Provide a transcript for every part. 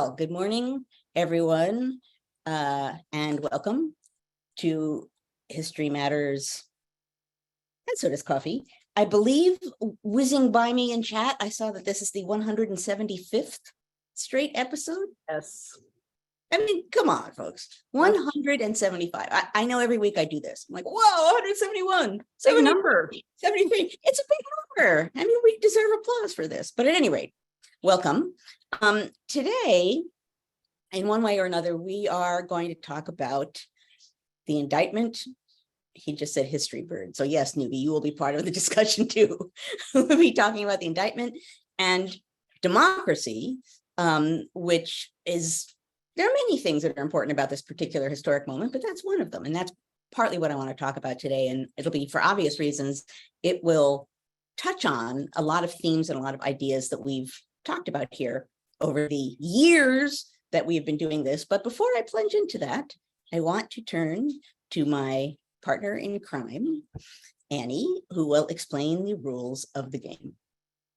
Well, good morning, everyone, and welcome to History Matters, and so does coffee. I believe, whizzing by me in chat, I saw that this is the 175th straight episode. Yes. I mean, come on, folks. 175. I know every week I do this. I'm like, whoa, 171, 70, number. 73. It's a big number. I mean, we deserve applause for this. But at any rate, welcome. Today, in one way or another, we are going to talk about the indictment. He just said history bird. So yes, newbie, you will be part of the discussion too. We'll be talking about the indictment and democracy, which is, there are many things that are important about this particular historic moment, but that's one of them. And that's partly what I want to talk about today. And it'll be, for obvious reasons, it will touch on a lot of themes and a lot of ideas that we've talked about here over the years that we've been doing this. But before I plunge into that, I want to turn to my partner in crime, Annie, who will explain the rules of the game.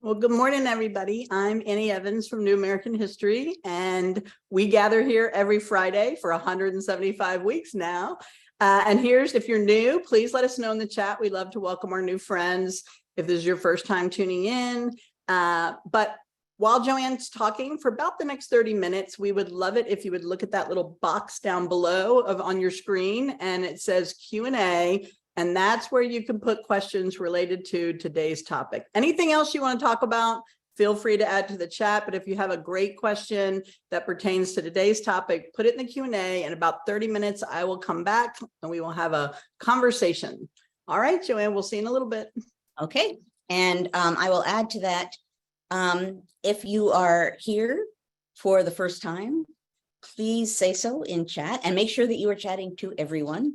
Well, good morning, everybody. I'm Annie Evans from New American History, and we gather here every Friday for 175 weeks now. And here's, if you're new, please let us know in the chat. We love to welcome our new friends if this is your first time tuning in. But while Joanne's talking for about the next 30 minutes, we would love it if you would look at that little box down below on your screen, and it says Q&A, and that's where you can put questions related to today's topic. Anything else you want to talk about, feel free to add to the chat, but if you have a great question that pertains to today's topic, put it in the Q&A. In about 30 minutes, I will come back and we will have a conversation. All right, Joanne, we'll see you in a little bit. Okay, and I will add to that, if you are here for the first time, please say so in chat and make sure that you are chatting to everyone.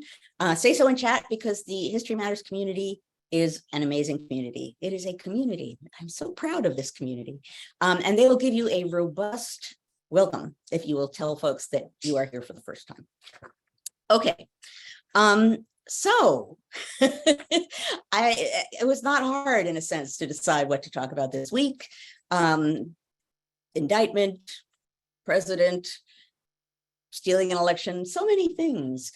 Say so in chat because the History Matters community is an amazing community. It is a community. I'm so proud of this community. And they will give you a robust welcome if you will tell folks that you are here for the first time. Okay. So it was not hard in a sense to decide what to talk about this week. Indictment, president, stealing an election, so many things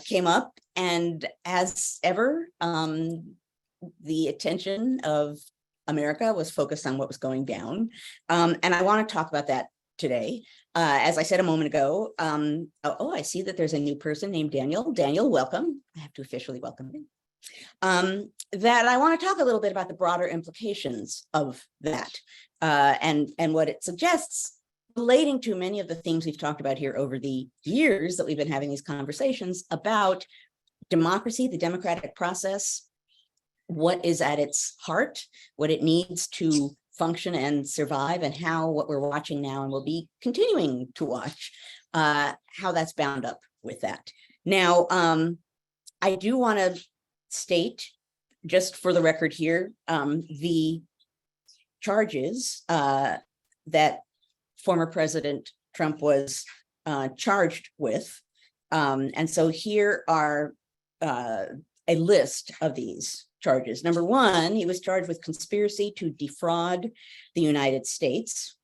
came up. And as ever, the attention of America was focused on what was going down. And I want to talk about that today. As I said a moment ago, I see that there's a new person named Daniel. Daniel, welcome. I have to officially welcome him. That I want to talk a little bit about the broader implications of that and what it suggests relating to many of the themes we've talked about here over the years that we've been having these conversations about democracy, the democratic process, what is at its heart, what it needs to function and survive, and how what we're watching now and will be continuing to watch, how that's bound up with that. Now, I do want to state, just for the record here, the charges that former President Trump was charged with. And so here are a list of these charges. Number one, he was charged with conspiracy to defraud the United States.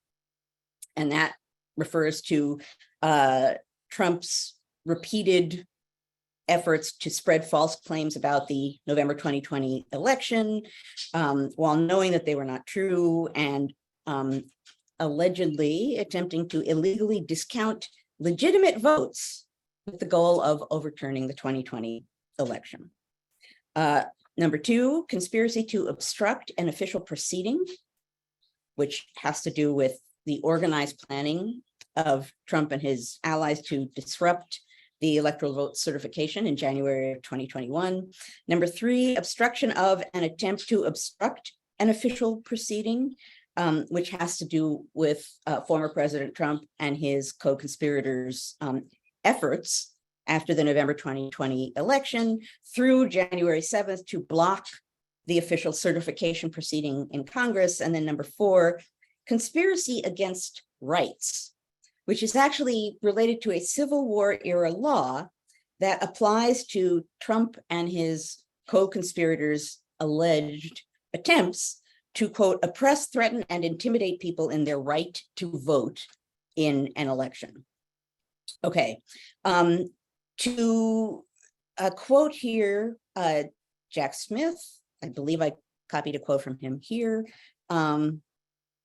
And that refers to Trump's repeated efforts to spread false claims about the November 2020 election, while knowing that they were not true, and allegedly attempting to illegally discount legitimate votes with the goal of overturning the 2020 election. Number two, conspiracy to obstruct an official proceeding, which has to do with the organized planning of Trump and his allies to disrupt the electoral vote certification in January of 2021. Number three, obstruction of an attempt to obstruct an official proceeding, which has to do with former President Trump and his co-conspirators' efforts after the November 2020 election through January 7th to block the official certification proceeding in Congress. And then number four, conspiracy against rights, which is actually related to a Civil War era law that applies to Trump and his co-conspirators' alleged attempts to, quote, oppress, threaten, and intimidate people in their right to vote in an election. Okay, to quote here, Jack Smith, I believe I copied a quote from him here.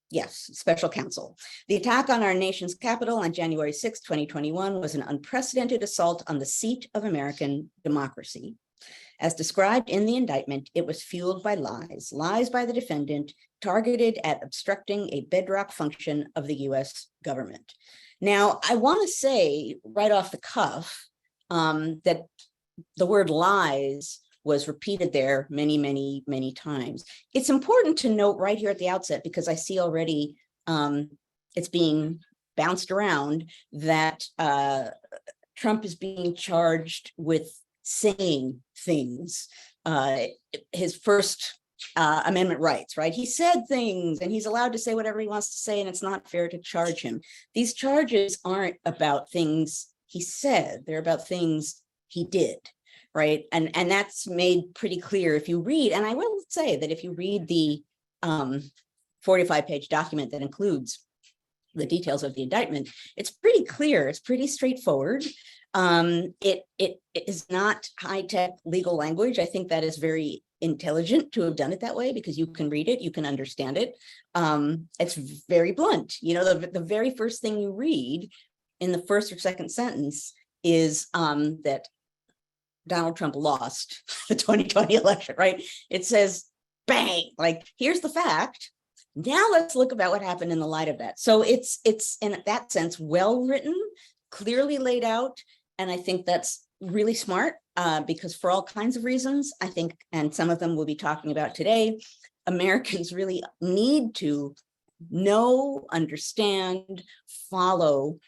Yes, special counsel. The attack on our nation's capital on January 6, 2021 was an unprecedented assault on the seat of American democracy. As described in the indictment, it was fueled by lies by the defendant targeted at obstructing a bedrock function of the US government. Now, I want to say right off the cuff that the word lies was repeated there many, many, many times. It's important to note right here at the outset, because I see already it's being bounced around that Trump is being charged with saying things. His First Amendment rights, right? He said things and he's allowed to say whatever he wants to say, and it's not fair to charge him. These charges aren't about things he said, they're about things he did. Right. And that's made pretty clear if you read, and I will say that if you read the 45-page document that includes the details of the indictment, it's pretty clear, it's pretty straightforward. It is not high-tech legal language. I think that is very intelligent to have done it that way, because you can read it, you can understand it. It's very blunt. You know, the very first thing you read in the first or second sentence is that Donald Trump lost the 2020 election, right? It says, bang, like, here's the fact. Now let's look about what happened in the light of that. So it's in that sense, well written, clearly laid out. And I think that's really smart because for all kinds of reasons, I think, and some of them we'll be talking about today, Americans really need to know, understand, follow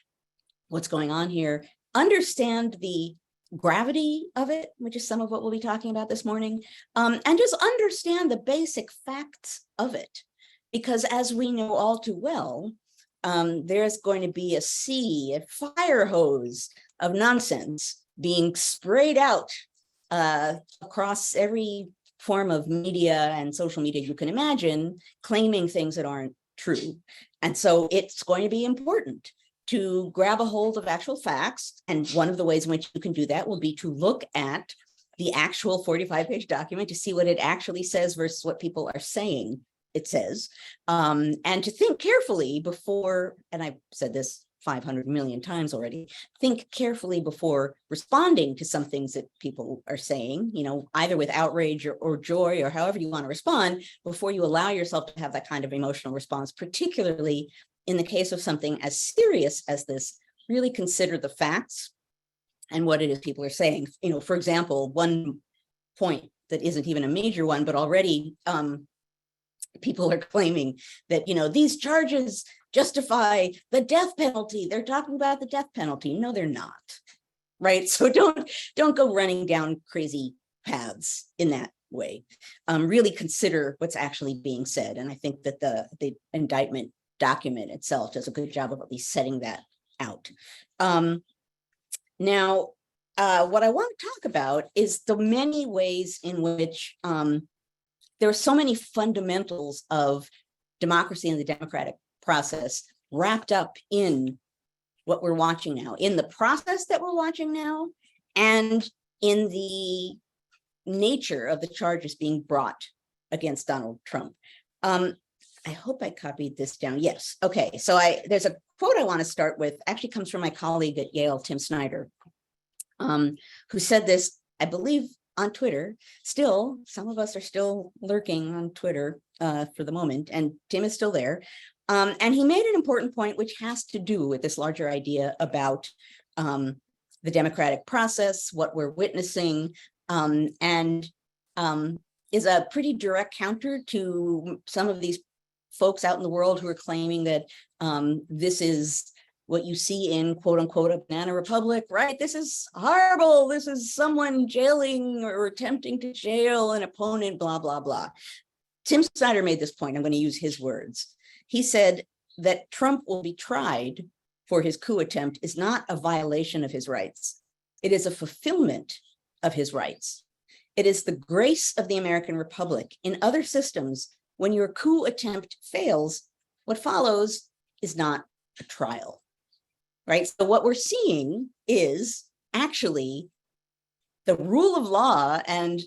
what's going on here, understand the gravity of it, which is some of what we'll be talking about this morning, and just understand the basic facts of it. Because as we know all too well, there's going to be a sea, a fire hose of nonsense being sprayed out across every form of media and social media you can imagine, claiming things that aren't true. And so it's going to be important to grab a hold of actual facts. And one of the ways in which you can do that will be to look at the actual 45-page document to see what it actually says versus what people are saying it says, and to think carefully before, and I've said this 500 million times already, think carefully before responding to some things that people are saying, you know, either with outrage or joy or however you want to respond, before you allow yourself to have that kind of emotional response, particularly in the case of something as serious as this. Really consider the facts and what it is people are saying. You know, for example, one point that isn't even a major one, but already people are claiming that, you know, these charges justify the death penalty. They're talking about the death penalty. No, they're not. Right. So don't go running down crazy paths in that way. Really consider what's actually being said. And I think that the indictment document itself does a good job of at least setting that out. Now, what I want to talk about is the many ways in which there are so many fundamentals of democracy and the democratic process wrapped up in what we're watching now, in the process that we're watching now, and in the nature of the charges being brought against Donald Trump. I hope I copied this down. Yes. Okay. So there's a quote I want to start with, actually comes from my colleague at Yale, Tim Snyder, who said this, I believe, on Twitter. Still, some of us are still lurking on Twitter for the moment, and Tim is still there. And he made an important point, which has to do with this larger idea about the democratic process, what we're witnessing, and is a pretty direct counter to some of these folks out in the world who are claiming that this is what you see in quote unquote a banana republic, right? This is horrible. This is someone jailing or attempting to jail an opponent, blah, blah, blah. Tim Snyder made this point. I'm going to use his words. He said that Trump will be tried for his coup attempt is not a violation of his rights. It is a fulfillment of his rights. It is the grace of the American Republic. In other systems, when your coup attempt fails, what follows is not a trial. right? So what we're seeing is actually the rule of law and,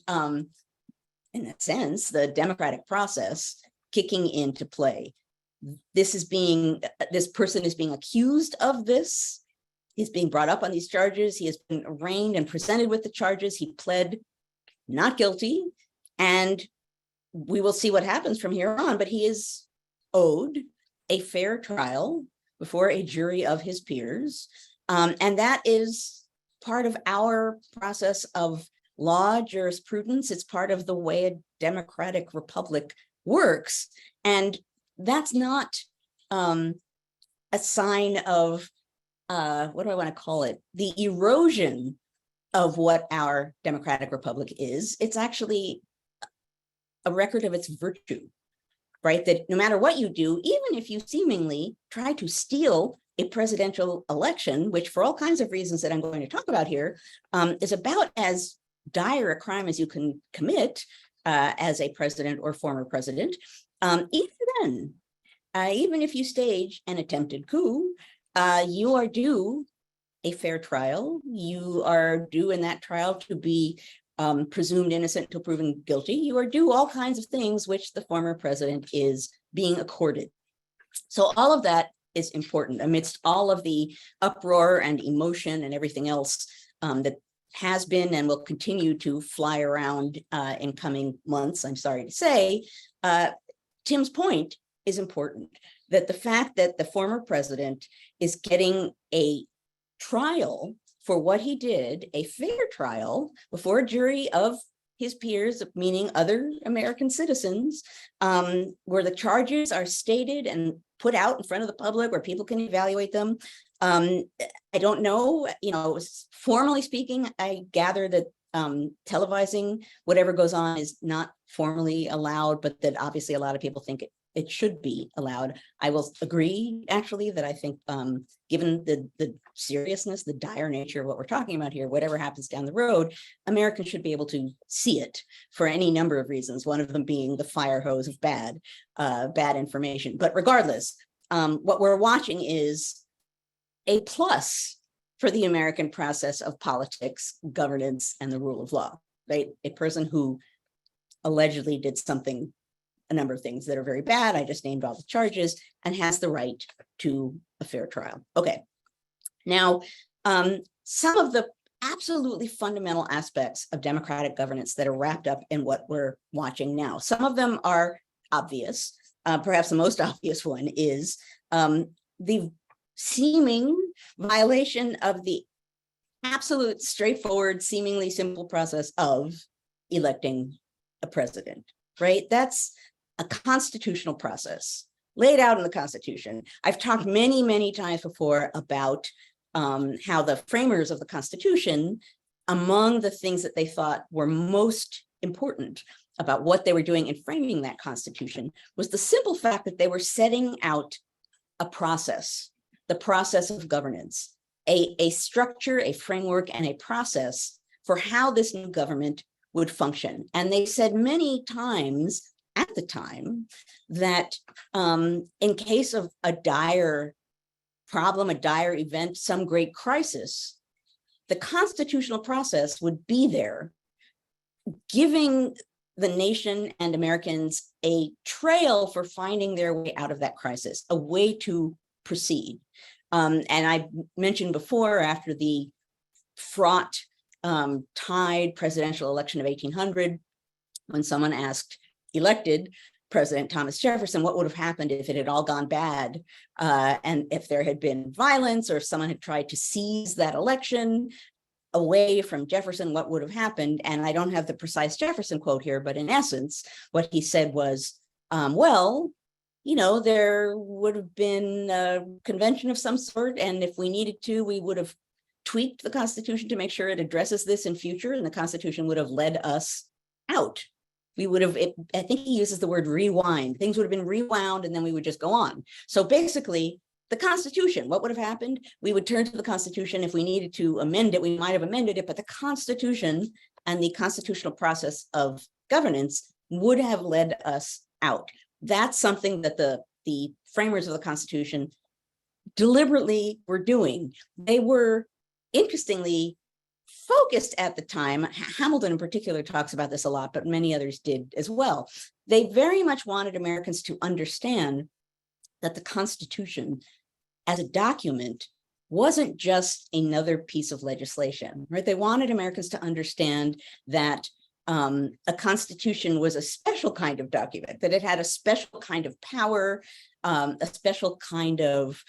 in a sense, the democratic process kicking into play. This person is being accused of this. He's being brought up on these charges. He has been arraigned and presented with the charges. He pled not guilty, and we will see what happens from here on, but he is owed a fair trial before a jury of his peers. And that is part of our process of law jurisprudence. It's part of the way a democratic republic works. And that's not a sign of, what do I want to call it? The erosion of what our democratic republic is. It's actually a record of its virtue, right? That no matter what you do, even if you seemingly try to steal a presidential election, which for all kinds of reasons that I'm going to talk about here, is about as dire a crime as you can commit as a president or former president. Even then, even if you stage an attempted coup, you are due a fair trial. You are due in that trial to be presumed innocent until proven guilty. You are due all kinds of things which the former president is being accorded. So all of that is important amidst all of the uproar and emotion and everything else that has been and will continue to fly around in coming months, I'm sorry to say. Tim's point is important, that the fact that the former president is getting a trial for what he did, a fair trial before a jury of his peers, meaning other American citizens, where the charges are stated and put out in front of the public, where people can evaluate them. I don't know, formally speaking, I gather that televising whatever goes on is not formally allowed, but that obviously a lot of people think it should be allowed. I will agree, actually, that I think given the seriousness, the dire nature of what we're talking about here, whatever happens down the road, Americans should be able to see it for any number of reasons, one of them being the fire hose of bad information. But regardless, what we're watching is a plus for the American process of politics, governance, and the rule of law, right? A person who allegedly did a number of things that are very bad, I just named all the charges, and has the right to a fair trial. Okay, now, some of the absolutely fundamental aspects of democratic governance that are wrapped up in what we're watching now. Some of them are obvious. Perhaps the most obvious one is the seeming violation of the absolute straightforward, seemingly simple process of electing a president, right? That's a constitutional process laid out in the Constitution. I've talked many, many times before about how the framers of the Constitution, among the things that they thought were most important about what they were doing in framing that Constitution was the simple fact that they were setting out a process, the process of governance, a structure, a framework, and a process for how this new government would function. And they said many times at the time that in case of a dire problem, a dire event, some great crisis, the constitutional process would be there, giving the nation and Americans a trail for finding their way out of that crisis, a way to proceed. And I mentioned before, after the fraught, tied presidential election of 1800, when someone asked elected President Thomas Jefferson what would have happened if it had all gone bad, and if there had been violence or if someone had tried to seize that election away from Jefferson, what would have happened? And I don't have the precise Jefferson quote here, but in essence, what he said was, well, there would have been a convention of some sort, and if we needed to, we would have tweaked the Constitution to make sure it addresses this in future, and the Constitution would have led us out. We would have, I think he uses the word rewind. Things would have been rewound, and then we would just go on. So basically, the Constitution, what would have happened? We would turn to the Constitution. If we needed to amend it, we might have amended it, but the Constitution and the constitutional process of governance would have led us out. That's something that the framers of the Constitution deliberately were doing. They were, interestingly, focused at the time. Hamilton in particular talks about this a lot, but many others did as well. They very much wanted Americans to understand that the Constitution as a document wasn't just another piece of legislation, right? They wanted Americans to understand that a constitution was a special kind of document, that it had a special kind of power, a special kind of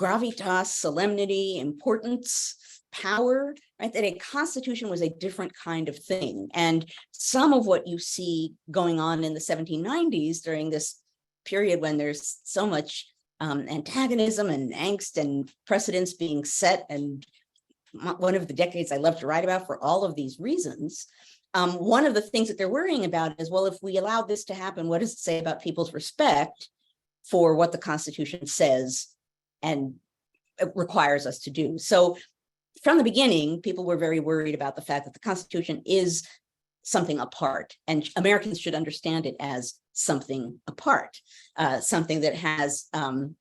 gravitas, solemnity, importance, power, right? That a constitution was a different kind of thing. And some of what you see going on in the 1790s during this period when there's so much antagonism and angst and precedents being set, and one of the decades I love to write about for all of these reasons. One of the things that they're worrying about is, well, if we allow this to happen, what does it say about people's respect for what the Constitution says and it requires us to do? So from the beginning, people were very worried about the fact that the Constitution is something apart, and Americans should understand it as something apart, something that has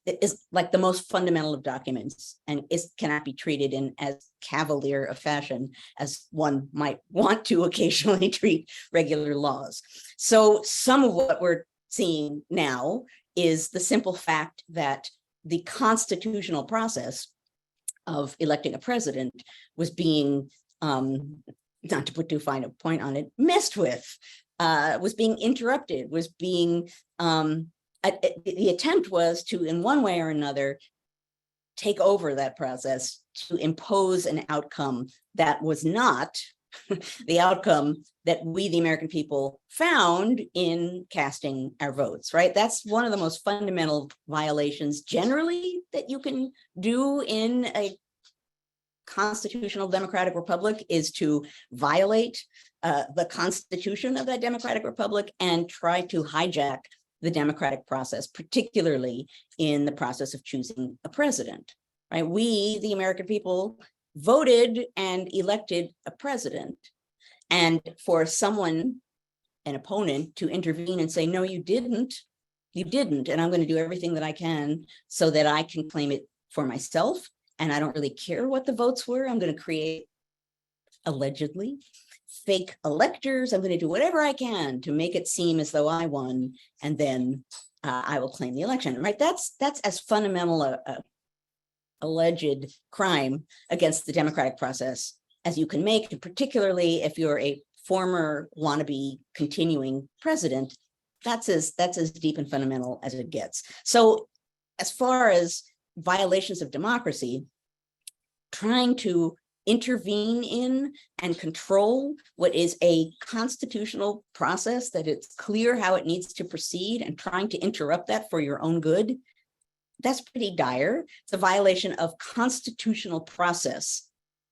is like the most fundamental of documents, and cannot be treated in as cavalier a fashion as one might want to occasionally treat regular laws. So some of what we're seeing now is the simple fact that the constitutional process of electing a president was being, not to put too fine a point on it, messed with, was being interrupted, was being, the attempt was to, in one way or another, take over that process to impose an outcome that was not the outcome that we, the American people, found in casting our votes, right? That's one of the most fundamental violations generally that you can do in a constitutional democratic republic, is to violate the constitution of that democratic republic and try to hijack the democratic process, particularly in the process of choosing a president, right? We, the American people, voted and elected a president, and for someone, an opponent, to intervene and say, no, you didn't, and I'm going to do everything that I can so that I can claim it for myself, and I don't really care what the votes were. I'm going to create, allegedly, fake electors. I'm going to do whatever I can to make it seem as though I won, and then I will claim the election, right? That's as fundamental a alleged crime against the democratic process as you can make, and particularly if you're a former wannabe continuing president, that's as deep and fundamental as it gets. So as far as violations of democracy, trying to intervene in and control what is a constitutional process that it's clear how it needs to proceed, and trying to interrupt that for your own good, that's pretty dire. It's a violation of constitutional process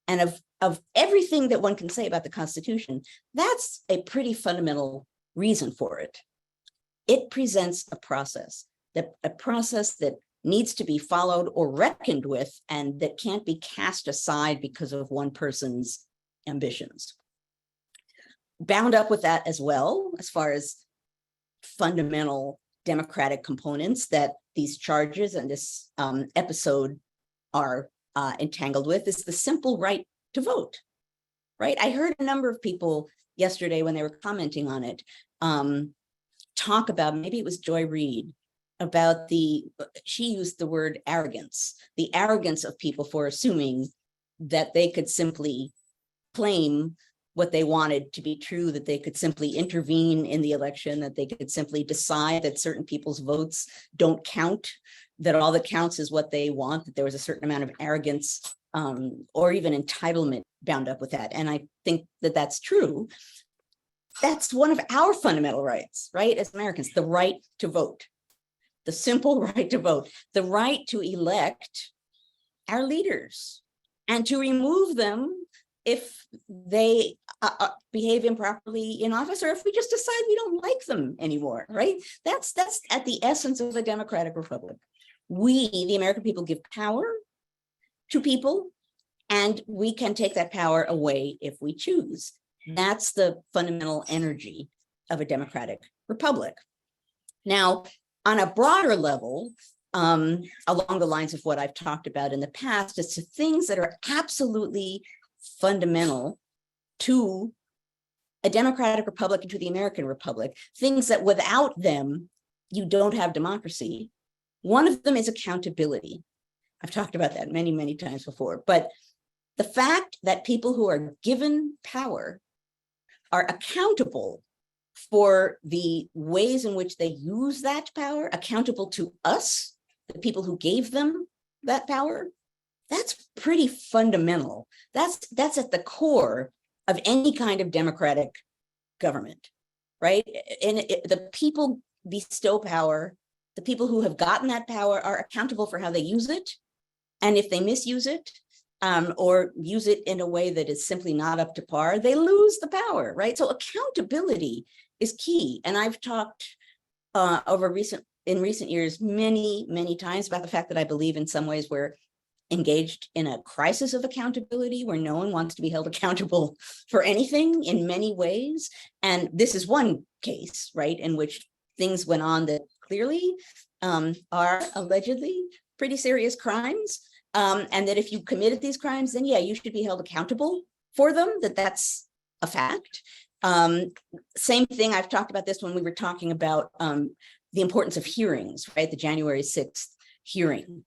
and of everything that one can say about the Constitution. That's a pretty fundamental reason for it. It presents a process that needs to be followed or reckoned with, and that can't be cast aside because of one person's ambitions. Bound up with that as well, as far as fundamental democratic components that these charges and this episode are entangled with, is the simple right to vote, right? I heard a number of people yesterday when they were commenting on it talk about, maybe it was Joy Reid, about she used the word arrogance, the arrogance of people for assuming that they could simply claim what they wanted to be true, that they could simply intervene in the election, that they could simply decide that certain people's votes don't count, that all that counts is what they want, that there was a certain amount of arrogance or even entitlement bound up with that. And I think that that's true. That's one of our fundamental rights, right? As Americans, the right to vote, the simple right to vote, the right to elect our leaders and to remove them if they behave improperly in office, or if we just decide we don't like them anymore, right? That's at the essence of a democratic republic. We, the American people, give power to people, and we can take that power away if we choose. That's the fundamental energy of a democratic republic. Now, on a broader level, along the lines of what I've talked about in the past, as to things that are absolutely fundamental to a democratic republic and to the American republic, things that without them, you don't have democracy. One of them is accountability. I've talked about that many, many times before, but the fact that people who are given power are accountable for the ways in which they use that power, accountable to us, the people who gave them that power, that's pretty fundamental. That's at the core of any kind of democratic government, right? And the people bestow power. The people who have gotten that power are accountable for how they use it. And if they misuse it, or use it in a way that is simply not up to par, they lose the power, right? So accountability is key. And I've talked in recent years, many times about the fact that I believe in some ways we're engaged in a crisis of accountability where no one wants to be held accountable for anything in many ways. And this is one case, right, in which things went on that clearly are allegedly pretty serious crimes. And that if you committed these crimes, then yeah, you should be held accountable for them, that's a fact. Same thing, I've talked about this when we were talking about the importance of hearings, right? The January 6th hearing.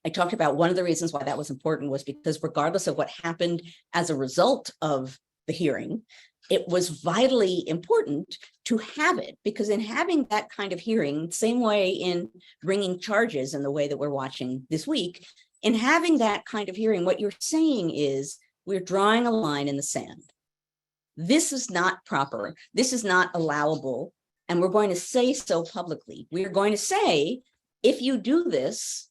I talked about one of the reasons why that was important was because regardless of what happened as a result of the hearing, it was vitally important to have it, because in having that kind of hearing, same way in bringing charges in the way that we're watching this week, in having that kind of hearing, what you're saying is we're drawing a line in the sand. This is not proper. This is not allowable. And we're going to say so publicly. We're going to say, if you do this,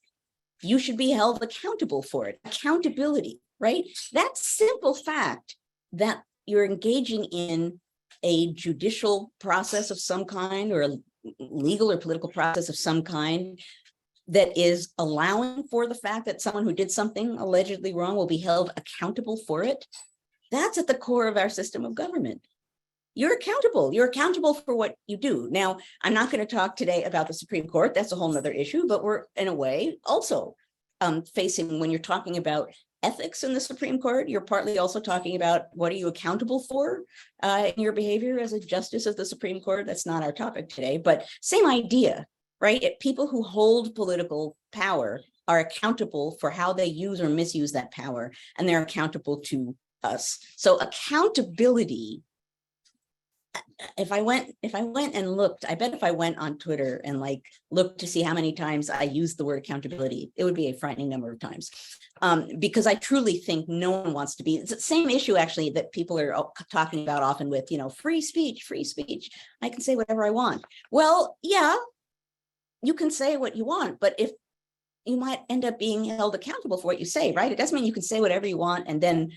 you should be held accountable for it. Accountability, right? That simple fact that you're engaging in a judicial process of some kind, or a legal or political process of some kind, that is allowing for the fact that someone who did something allegedly wrong will be held accountable for it. That's at the core of our system of government. You're accountable. You're accountable for what you do. Now, I'm not going to talk today about the Supreme Court. That's a whole nother issue, but we're in a way also facing, when you're talking about ethics in the Supreme Court, you're partly also talking about what are you accountable for in your behavior as a justice of the Supreme Court. That's not our topic today, but same idea, right? People who hold political power are accountable for how they use or misuse that power, and they're accountable to us. So accountability, if I went and looked, I bet if I went on Twitter and like looked to see how many times I used the word accountability, it would be a frightening number of times. Because I truly think no one wants to be, it's the same issue actually that people are talking about often with, free speech. I can say whatever I want. Well, yeah, you can say what you want, but if you might end up being held accountable for what you say, right? It doesn't mean you can say whatever you want and then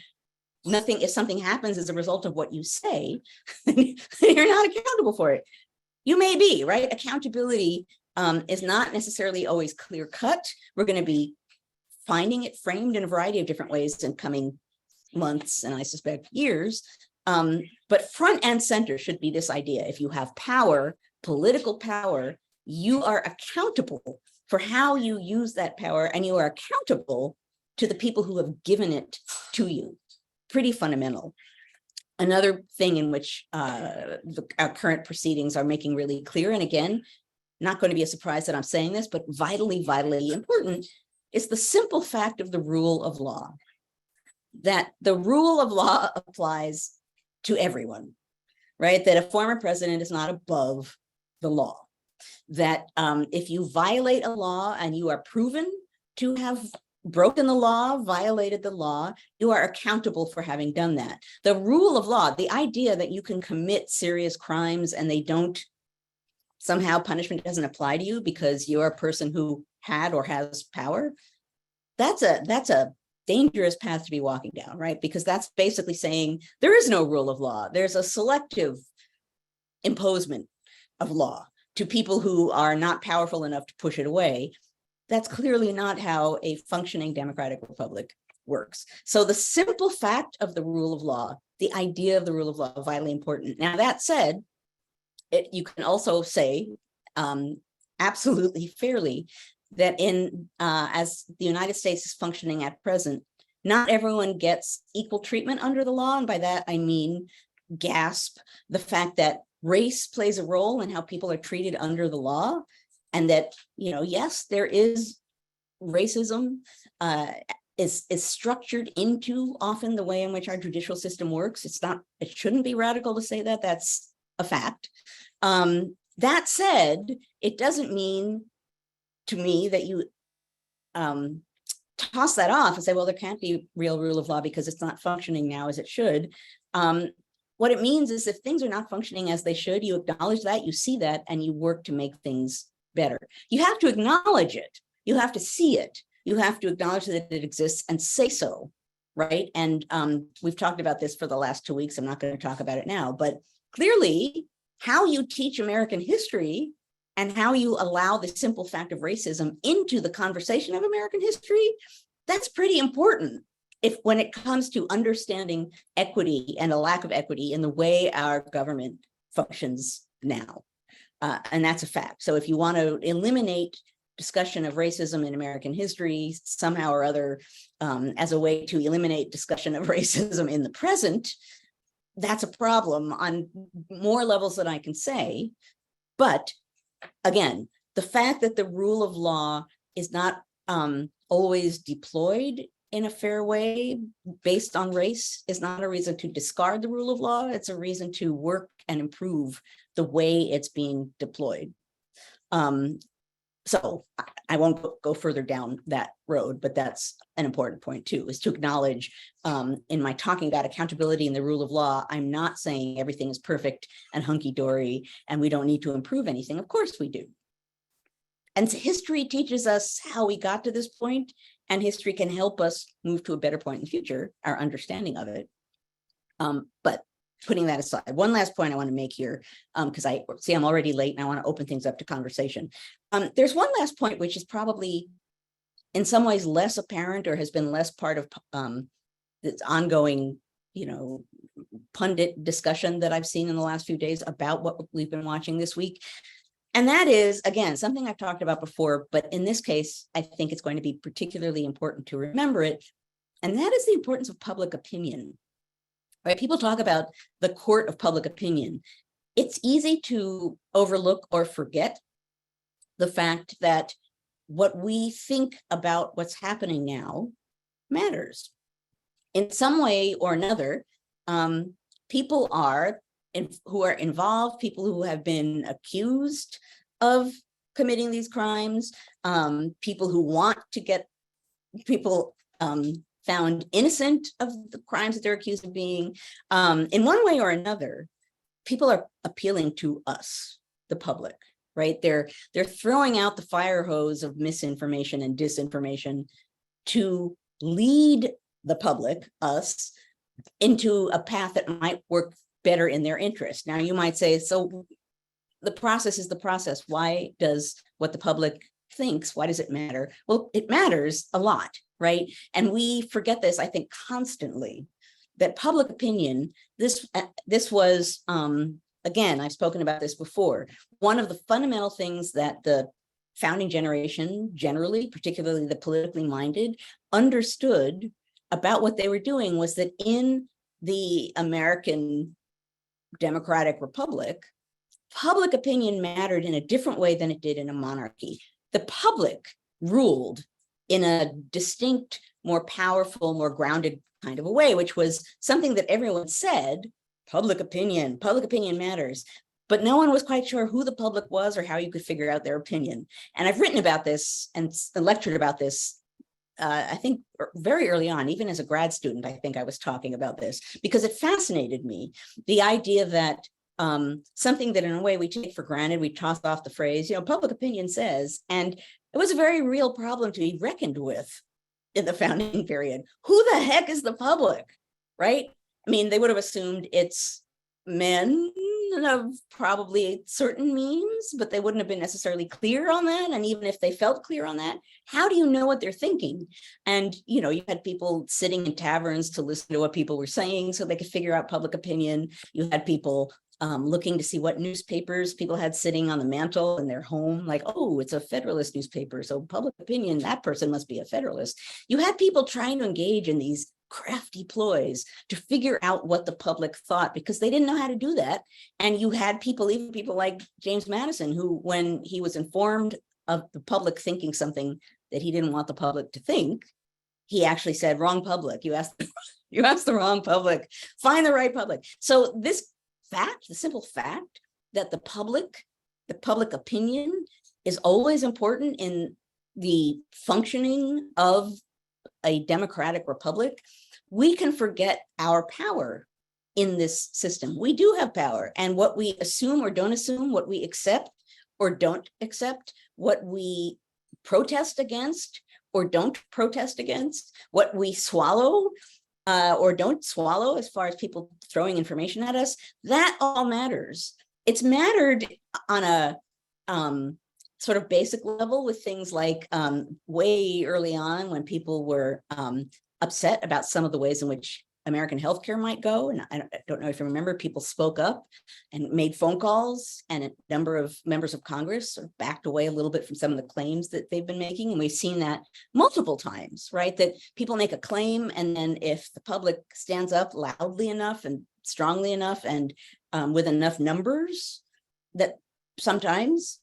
nothing, if something happens as a result of what you say, you're not accountable for it. You may be, right? Accountability is not necessarily always clear cut. We're going to be finding it framed in a variety of different ways in coming months, and I suspect years. But front and center should be this idea. If you have power, political power, you are accountable for how you use that power, and you are accountable to the people who have given it to you. Pretty fundamental. Another thing in which our current proceedings are making really clear, and again, not going to be a surprise that I'm saying this, but vitally important, is the simple fact of the rule of law. That the rule of law applies to everyone, right? That a former president is not above the law. That if you violate a law and you are proven to have broken the law, violated the law, you are accountable for having done that. The rule of law, the idea that you can commit serious crimes and they don't, somehow punishment doesn't apply to you because you're a person who had or has power, that's a dangerous path to be walking down, right? Because that's basically saying there is no rule of law. There's a selective imposement of law to people who are not powerful enough to push it away. That's clearly not how a functioning democratic republic works. So the simple fact of the rule of law, the idea of the rule of law, vitally important. Now that said, you can also say absolutely fairly that as the United States is functioning at present, not everyone gets equal treatment under the law. And by that, I mean, gasp, the fact that race plays a role in how people are treated under the law. And that, yes, there is racism, is structured into often the way in which our judicial system works. It shouldn't be radical to say that. That's a fact. That said, it doesn't mean to me that you toss that off and say, well, there can't be real rule of law because it's not functioning now as it should. What it means is if things are not functioning as they should, you acknowledge that, you see that, and you work to make things better. You have to acknowledge it. You have to see it. You have to acknowledge that it exists and say so, right? And we've talked about this for the last 2 weeks. I'm not going to talk about it now, but clearly how you teach American history and how you allow the simple fact of racism into the conversation of American history, that's pretty important when it comes to understanding equity and a lack of equity in the way our government functions now. And that's a fact. So if you want to eliminate discussion of racism in American history somehow or other as a way to eliminate discussion of racism in the present, that's a problem on more levels than I can say. But again, the fact that the rule of law is not always deployed in a fair way based on race is not a reason to discard the rule of law. It's a reason to work and improve the way it's being deployed. So I won't go further down that road, but that's an important point too, is to acknowledge in my talking about accountability and the rule of law, I'm not saying everything is perfect and hunky-dory and we don't need to improve anything. Of course we do. And history teaches us how we got to this point, and history can help us move to a better point in the future, our understanding of it. But putting that aside, one last point I want to make here, because I see I'm already late and I want to open things up to conversation. There's one last point, which is probably in some ways less apparent or has been less part of this ongoing, pundit discussion that I've seen in the last few days about what we've been watching this week. And that is, again, something I've talked about before, but in this case, I think it's going to be particularly important to remember it. And that is the importance of public opinion. Right? People talk about the court of public opinion. It's easy to overlook or forget the fact that what we think about what's happening now matters. In some way or another, people who are involved, people who have been accused of committing these crimes, people who want to get people found innocent of the crimes that they're accused of being, in one way or another, people are appealing to us, the public, right? They're throwing out the fire hose of misinformation and disinformation to lead the public, us, into a path that might work better in their interest. Now, you might say, so the process is the process. Why does what the public thinks, why does it matter? Well, it matters a lot, right? And we forget this, I think, constantly, that public opinion, this was, again, I've spoken about this before, one of the fundamental things that the founding generation, generally, particularly the politically minded, understood about what they were doing was that in the American Democratic Republic, public opinion mattered in a different way than it did in a monarchy. The public ruled in a distinct, more powerful, more grounded kind of a way, which was something that everyone said, public opinion matters. But no one was quite sure who the public was or how you could figure out their opinion. And I've written about this and lectured about this, I think very early on, even as a grad student, I think I was talking about this because it fascinated me. The idea that something that in a way we take for granted, we toss off the phrase, public opinion says, and it was a very real problem to be reckoned with in the founding period. Who the heck is the public, right? I mean, they would have assumed it's men of probably certain means, but they wouldn't have been necessarily clear on that. And even if they felt clear on that, how do you know what they're thinking? And, you had people sitting in taverns to listen to what people were saying so they could figure out public opinion. You had people looking to see what newspapers people had sitting on the mantle in their home, like, oh, it's a Federalist newspaper, so public opinion, that person must be a Federalist. You had people trying to engage in these crafty ploys to figure out what the public thought, because they didn't know how to do that. And you had people, even people like James Madison, who, when he was informed of the public thinking something that he didn't want the public to think, he actually said, wrong public. You asked the wrong public, find the right public. So this fact, the simple fact that the public opinion is always important in the functioning of a democratic republic, we can forget our power in this system. We do have power, and what we assume or don't assume, what we accept or don't accept, what we protest against or don't protest against, what we swallow or don't swallow as far as people throwing information at us, that all matters. It's mattered on a sort of basic level with things like way early on when people were upset about some of the ways in which American healthcare might go. And I don't know if you remember, people spoke up and made phone calls, and a number of members of Congress sort of backed away a little bit from some of the claims that they've been making. And we've seen that multiple times, right? That people make a claim, and then if the public stands up loudly enough and strongly enough and with enough numbers, that sometimes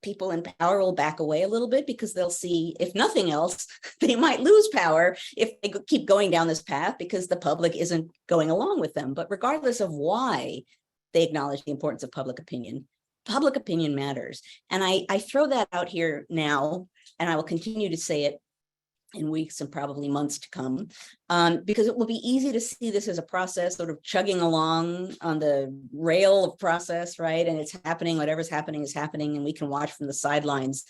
people in power will back away a little bit, because they'll see, if nothing else, they might lose power if they keep going down this path, because the public isn't going along with them. But regardless of why they acknowledge the importance of public opinion matters. And I throw that out here now, and I will continue to say it in weeks and probably months to come, because it will be easy to see this as a process sort of chugging along on the rail of process, right? And it's happening, whatever's happening is happening, and we can watch from the sidelines.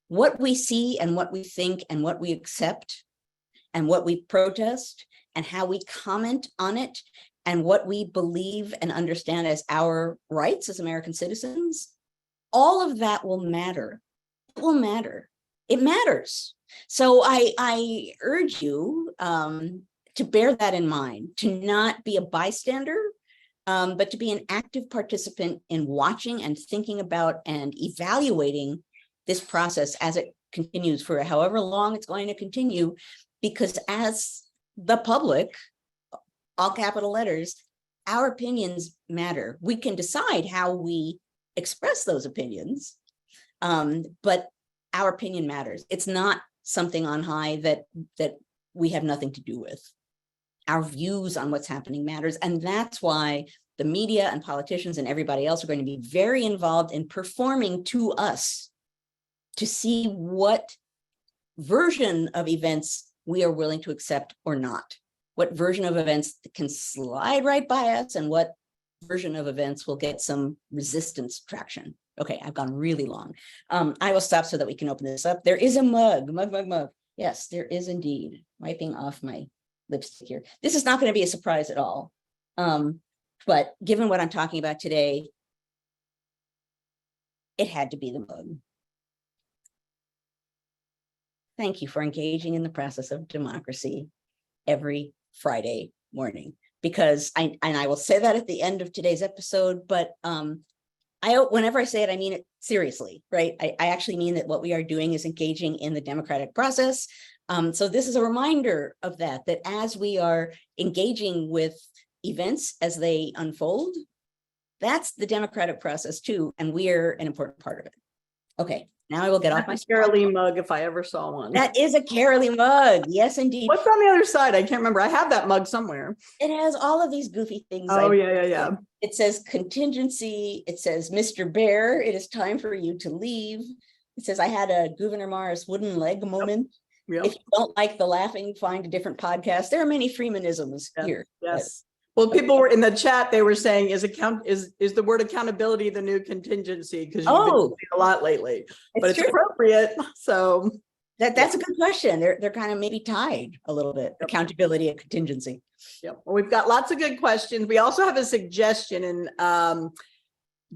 What we see and what we think and what we accept and what we protest and how we comment on it and what we believe and understand as our rights as American citizens, all of that will matter. It will matter. It matters. So I urge you to bear that in mind, to not be a bystander, but to be an active participant in watching and thinking about and evaluating this process as it continues for however long it's going to continue, because as the public, all capital letters, our opinions matter. We can decide how we express those opinions, but our opinion matters. It's not something on high that we have nothing to do with. Our views on what's happening matters. And that's why the media and politicians and everybody else are going to be very involved in performing to us to see what version of events we are willing to accept or not. What version of events can slide right by us, and what version of events will get some resistance traction. Okay, I've gone really long. I will stop so that we can open this up. There is a mug. Yes, there is indeed. Wiping off my lipstick here. This is not going to be a surprise at all. But given what I'm talking about today, it had to be the mug. Thank you for engaging in the process of democracy every Friday morning, because I will say that at the end of today's episode, but whenever I say it, I mean it seriously, right? I actually mean that what we are doing is engaging in the democratic process. So this is a reminder of that as we are engaging with events as they unfold, that's the democratic process too, and we're an important part of it. Okay, now I will get off my Carolee mug if I ever saw one. That is a Carolee mug. Yes, indeed. What's on the other side? I can't remember. I have that mug somewhere. It has all of these goofy things. Oh, yeah. It says contingency. It says, Mr. Bear, it is time for you to leave. It says, I had a Gouverneur Morris wooden leg moment. Yep. If you don't like the laughing, find a different podcast. There are many Freemanisms here. Yes. Well, people were in the chat, they were saying, is the word accountability the new contingency? Because you've been doing a lot lately, but it's appropriate. So that's a good question. They're kind of maybe tied a little bit, accountability and contingency. Yep. Well, we've got lots of good questions. We also have a suggestion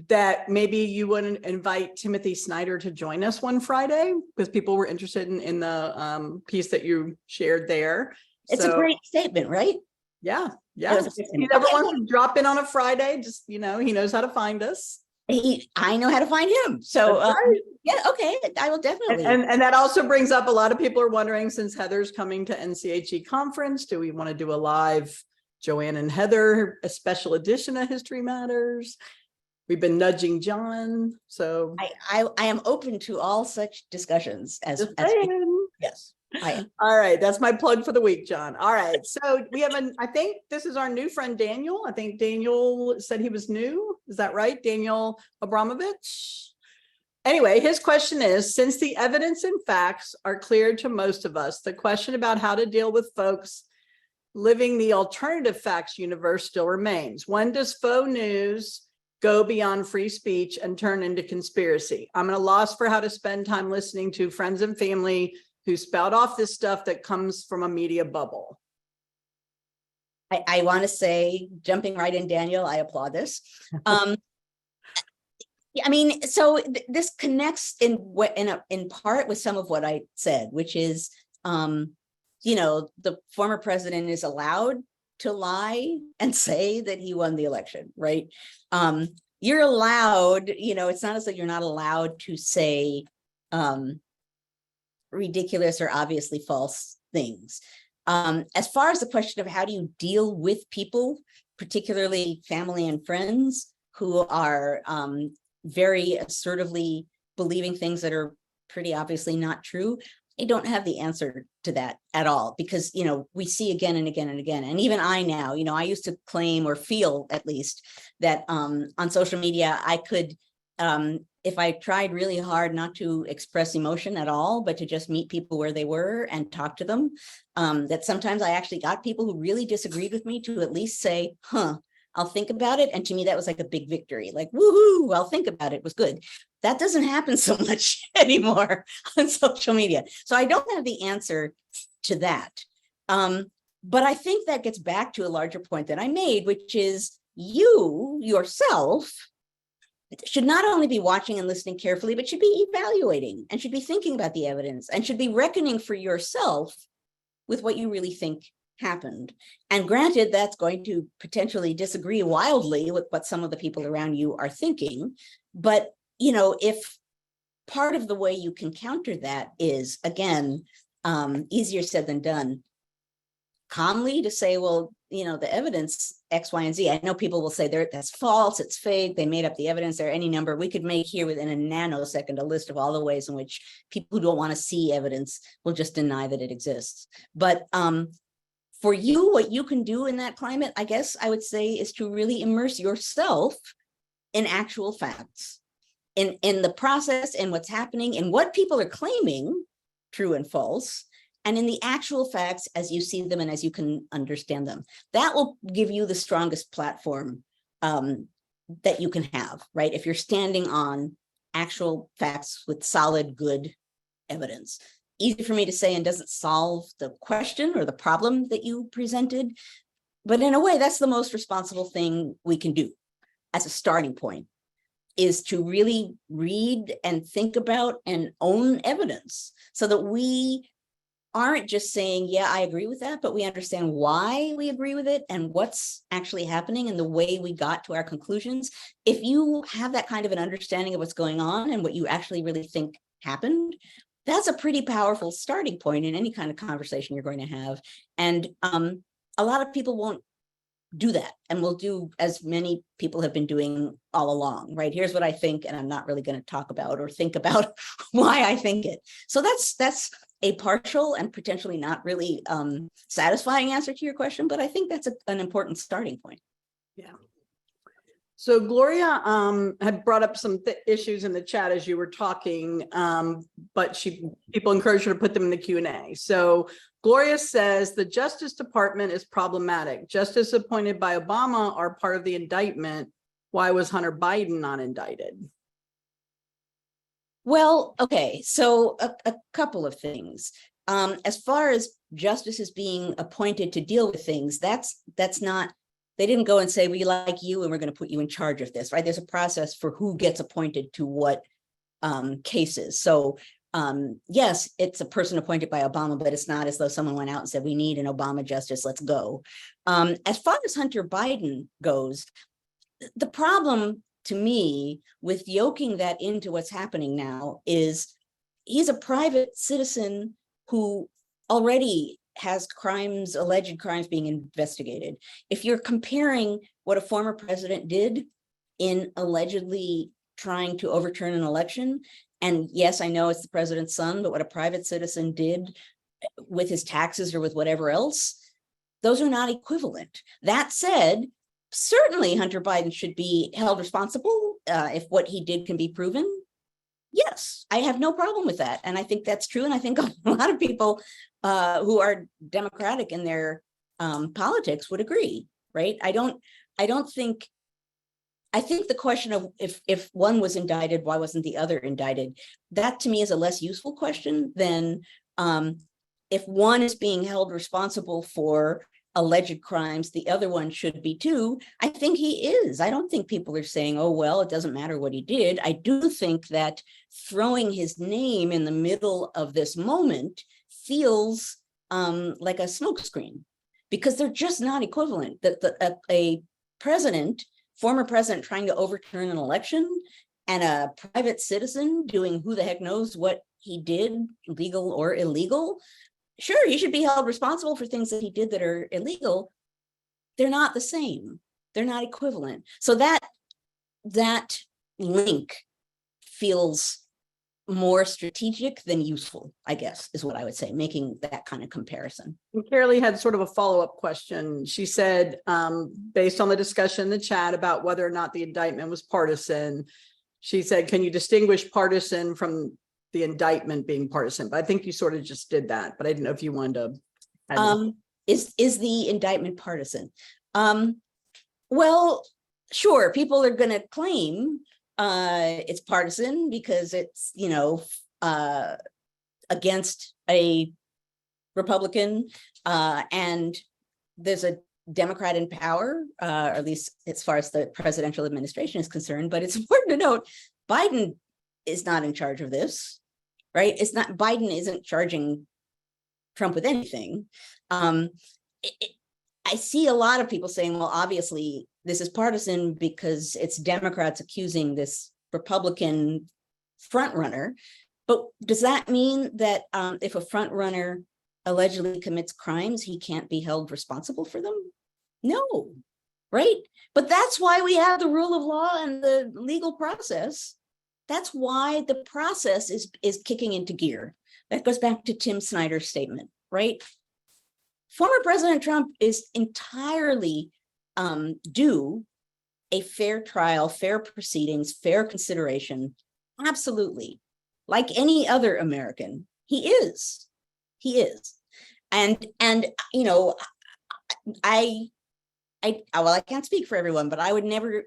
that maybe you wouldn't invite Timothy Snyder to join us one Friday, because people were interested in the piece that you shared there. It's a great statement, right? Yeah, It yeah. was a If fix. he ever Okay, wants to drop in on a Friday, just, he knows how to find us. I know how to find him. So, That's right. yeah, okay, I will And, definitely. and that also brings up, a lot of people are wondering, since Heather's coming to NCHE conference, do we want to do a live Joanne and Heather, a special edition of History Matters? We've been nudging John, so I am open to all such discussions just as saying. yes, I am. All right, that's my plug for the week, John. All right, so we have I think this is our new friend, Daniel. I think Daniel said he was new. Is that right? Daniel Abramovich? Anyway, his question is, since the evidence and facts are clear to most of us, the question about how to deal with folks living the alternative facts universe still remains. When does faux news go beyond free speech and turn into conspiracy? I'm at a loss for how to spend time listening to friends and family who spout off this stuff that comes from a media bubble. I want to say, jumping right in, Daniel, I applaud this. I mean, so this connects in part with some of what I said, which is, the former president is allowed to lie and say that he won the election, right? You're allowed, it's not as though you're not allowed to say ridiculous or obviously false things. As far as the question of how do you deal with people, particularly family and friends who are very assertively believing things that are pretty obviously not true, I don't have the answer to that at all, because, we see again and again and again. And even I now, I used to claim, or feel at least, that on social media, I could, if I tried really hard not to express emotion at all, but to just meet people where they were and talk to them, that sometimes I actually got people who really disagreed with me to at least say, I'll think about it. And to me, that was like a big victory, like, woohoo, I'll think about it, was good. That doesn't happen so much anymore on social media. So I don't have the answer to that. But I think that gets back to a larger point that I made, which is you yourself should not only be watching and listening carefully, but should be evaluating and should be thinking about the evidence and should be reckoning for yourself with what you really think happened. And granted, that's going to potentially disagree wildly with what some of the people around you are thinking. But, if part of the way you can counter that is, again, easier said than done, calmly to say, well, the evidence X, Y, and Z. I know people will say that's false, it's fake, they made up the evidence. There are any number. We could make here within a nanosecond a list of all the ways in which people who don't want to see evidence will just deny that it exists. But for you, what you can do in that climate, I guess I would say, is to really immerse yourself in actual facts, in the process, and what's happening, and what people are claiming, true and false, and in the actual facts as you see them and as you can understand them. That will give you the strongest platform that you can have, right? If you're standing on actual facts with solid, good evidence. Easy for me to say and doesn't solve the question or the problem that you presented. But in a way, that's the most responsible thing we can do as a starting point, is to really read and think about and own evidence so that we aren't just saying, yeah, I agree with that, but we understand why we agree with it and what's actually happening and the way we got to our conclusions. If you have that kind of an understanding of what's going on and what you actually really think happened, that's a pretty powerful starting point in any kind of conversation you're going to have. And a lot of people won't do that, and will do as many people have been doing all along, right? Here's what I think, and I'm not really going to talk about or think about why I think it. So that's a partial and potentially not really satisfying answer to your question, but I think that's an important starting point. Yeah. So Gloria had brought up some issues in the chat as you were talking, but people encouraged her to put them in the Q&A. So Gloria says the Justice Department is problematic. Justice appointed by Obama are part of the indictment. Why was Hunter Biden not indicted? Well, okay, so a couple of things. As far as justices being appointed to deal with things, that's not, they didn't go and say, we like you and we're going to put you in charge of this, right? There's a process for who gets appointed to what cases. So yes, it's a person appointed by Obama, but it's not as though someone went out and said, we need an Obama justice, let's go. As far as Hunter Biden goes, the problem to me with yoking that into what's happening now is he's a private citizen who already has crimes, alleged crimes being investigated. If you're comparing what a former president did in allegedly trying to overturn an election, and yes, I know it's the president's son, but what a private citizen did with his taxes or with whatever else, those are not equivalent. That said, certainly Hunter Biden should be held responsible if what he did can be proven. Yes, I have no problem with that. And I think that's true. And I think a lot of people who are democratic in their politics would agree, right? I think the question of if one was indicted, why wasn't the other indicted? That to me is a less useful question than if one is being held responsible for alleged crimes, the other one should be too. I think he is. I don't think people are saying, oh, well, it doesn't matter what he did. I do think that throwing his name in the middle of this moment feels like a smokescreen because they're just not equivalent. That a president, former president trying to overturn an election and a private citizen doing who the heck knows what he did, legal or illegal, sure, he should be held responsible for things that he did that are illegal. They're not the same. They're not equivalent. So that link feels more strategic than useful, I guess, is what I would say, making that kind of comparison. And Carolee had sort of a follow-up question. She said, based on the discussion in the chat about whether or not the indictment was partisan, she said, can you distinguish partisan from the indictment being partisan? But I think you sort of just did that, but I didn't know if you wanted to. Is the indictment partisan? Well, sure, people are going to claim it's partisan because it's, against a Republican and there's a Democrat in power, or at least as far as the presidential administration is concerned. But it's important to note, Biden is not in charge of this, right? It's not, Biden isn't charging Trump with anything. I see a lot of people saying, well, obviously this is partisan because it's Democrats accusing this Republican frontrunner. But does that mean that if a frontrunner allegedly commits crimes, he can't be held responsible for them? No, right? But that's why we have the rule of law and the legal process. That's why the process is kicking into gear. That goes back to Tim Snyder's statement, right? Former President Trump is entirely due a fair trial, fair proceedings, fair consideration. Absolutely. Like any other American, he is. He is. And I can't speak for everyone, but I would never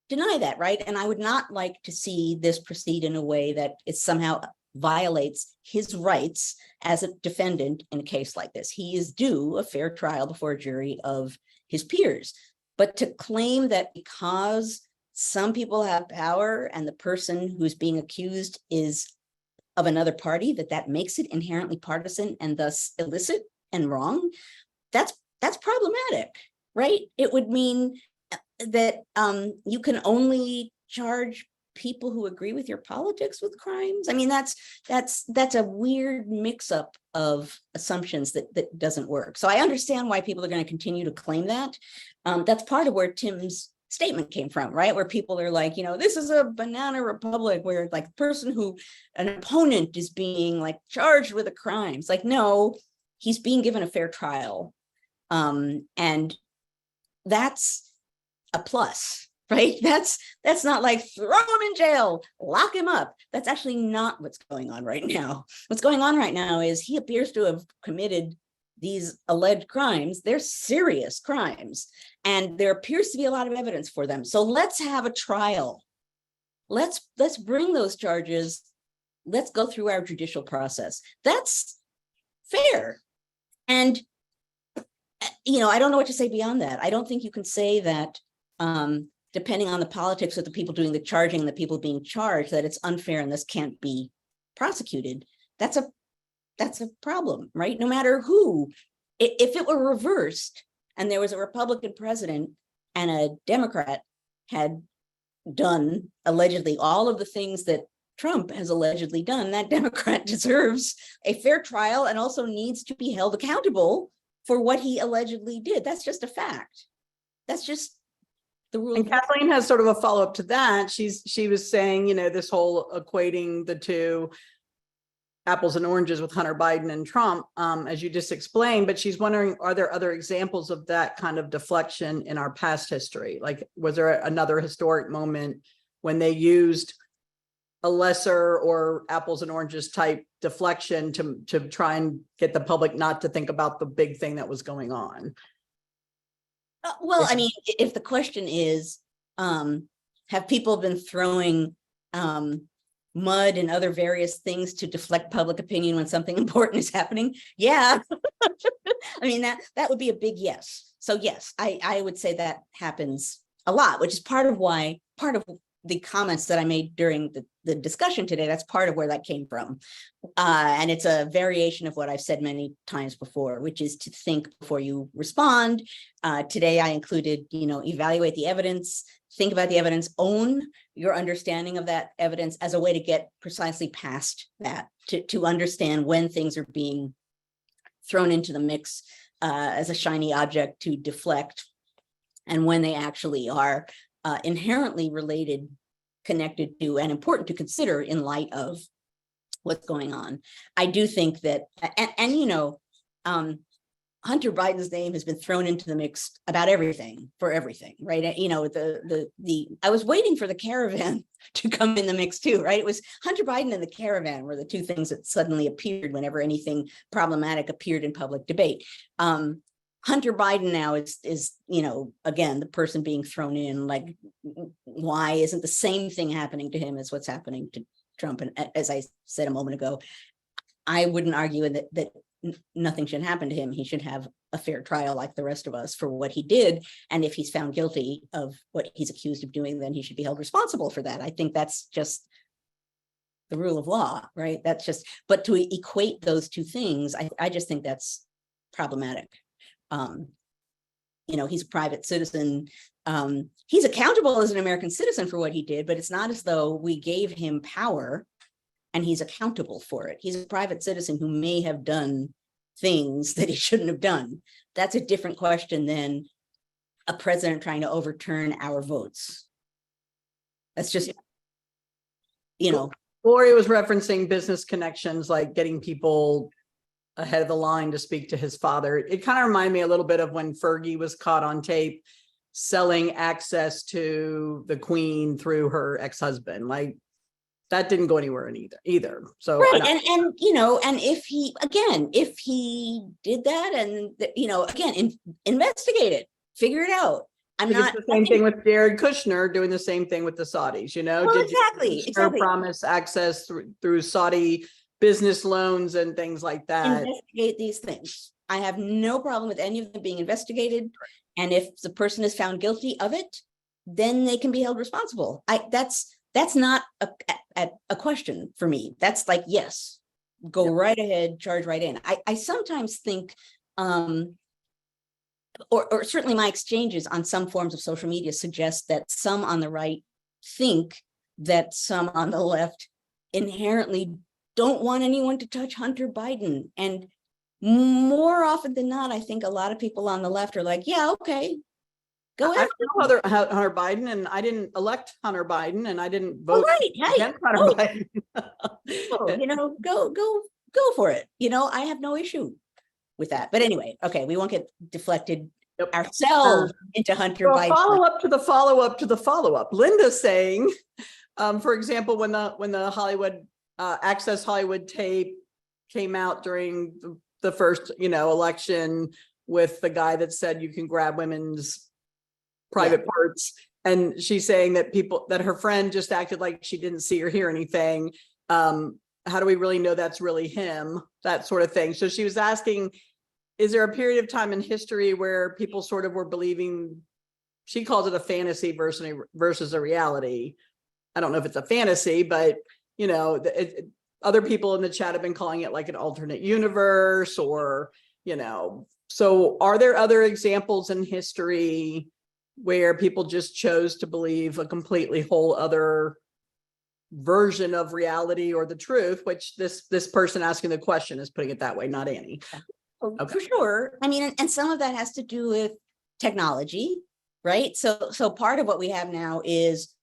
deny that, right? And I would not like to see this proceed in a way that it somehow violates his rights as a defendant in a case like this. He is due a fair trial before a jury of his peers. But to claim that because some people have power and the person who's being accused is of another party, that makes it inherently partisan and thus illicit and wrong, that's problematic, right? It would mean that you can only charge people who agree with your politics with crimes. I mean, that's a weird mix-up of assumptions that doesn't work. So I understand why people are going to continue to claim that. That's part of where Tim's statement came from, right? Where people are like, this is a banana republic where like the person who an opponent is being like charged with a crime. It's like, no, he's being given a fair trial. And that's a plus, right? That's not like throw him in jail, lock him up. That's actually not what's going on right now. What's going on right now is he appears to have committed these alleged crimes. They're serious crimes, and there appears to be a lot of evidence for them. So let's have a trial. Let's bring those charges. Let's go through our judicial process. That's fair. And I don't know what to say beyond that. I don't think you can say that depending on the politics of the people doing the charging and the people being charged, that it's unfair and this can't be prosecuted, that's a problem, right? No matter who. If it were reversed and there was a Republican president and a Democrat had done allegedly all of the things that Trump has allegedly done, that Democrat deserves a fair trial and also needs to be held accountable for what he allegedly did. That's just a fact. That's just the rule. And Kathleen has sort of a follow-up to that. She was saying, you know, this whole equating the two apples and oranges with Hunter Biden and Trump, as you just explained, but she's wondering, are there other examples of that kind of deflection in our past history? Like, was there another historic moment when they used a lesser or apples and oranges type deflection to try and get the public not to think about the big thing that was going on? Well, I mean, if the question is, have people been throwing mud and other various things to deflect public opinion when something important is happening? Yeah. I mean, that would be a big yes. So yes, I would say that happens a lot, which is part of the comments that I made during the discussion today. That's part of where that came from. And it's a variation of what I've said many times before, which is to think before you respond. Today I included, evaluate the evidence, think about the evidence, own your understanding of that evidence as a way to get precisely past that, to understand when things are being thrown into the mix as a shiny object to deflect, and when they actually are inherently related, connected to, and important to consider in light of what's going on. I do think that, Hunter Biden's name has been thrown into the mix about everything, for everything, right? I was waiting for the caravan to come in the mix too, right? It was Hunter Biden and the caravan were the two things that suddenly appeared whenever anything problematic appeared in public debate. Hunter Biden now is again, the person being thrown in, like, why isn't the same thing happening to him as what's happening to Trump? And as I said a moment ago, I wouldn't argue that nothing should happen to him. He should have a fair trial like the rest of us for what he did. And if he's found guilty of what he's accused of doing, then he should be held responsible for that. I think that's just the rule of law, right? That's just, but to equate those two things, I just think that's problematic. He's a private citizen. He's accountable as an American citizen for what he did, but it's not as though we gave him power and he's accountable for it. He's a private citizen who may have done things that he shouldn't have done. That's a different question than a president trying to overturn our votes. That's just, Lori was referencing business connections, like getting people ahead of the line to speak to his father. It kind of reminded me a little bit of when Fergie was caught on tape selling access to the Queen through her ex-husband. Like, that didn't go anywhere either. So right, and if he did that, and again, investigate it, figure it out. It's the same thing with Jared Kushner doing the same thing with the Saudis. Exactly. Promise access through Saudi business loans and things like that. Investigate these things. I have no problem with any of them being investigated. And if the person is found guilty of it, then they can be held responsible. That's not a question for me. That's like, yes, go right ahead, charge right in. I sometimes think, or certainly my exchanges on some forms of social media suggest that some on the right think that some on the left inherently don't want anyone to touch Hunter Biden. And more often than not, I think a lot of people on the left are like, yeah, okay, go ahead. I know Hunter Biden, and I didn't elect Hunter Biden, and I didn't vote against Hunter Biden. Go for it. I have no issue with that. But anyway, okay, we won't get deflected ourselves into Hunter Biden. Follow up to the follow-up. Linda saying, for example, when the Hollywood Access Hollywood tape came out during the first, election, with the guy that said you can grab women's private parts, and she's saying that her friend just acted like she didn't see or hear anything. How do we really know that's really him? That sort of thing. So she was asking, is there a period of time in history where people sort of were believing, she calls it a fantasy versus a reality. I don't know if it's a fantasy, but other people in the chat have been calling it like an alternate universe, or, so are there other examples in history where people just chose to believe a completely whole other version of reality or the truth, which this person asking the question is putting it that way, not Annie. Okay. For sure. I mean, and some of that has to do with technology, right? So part of what we have now is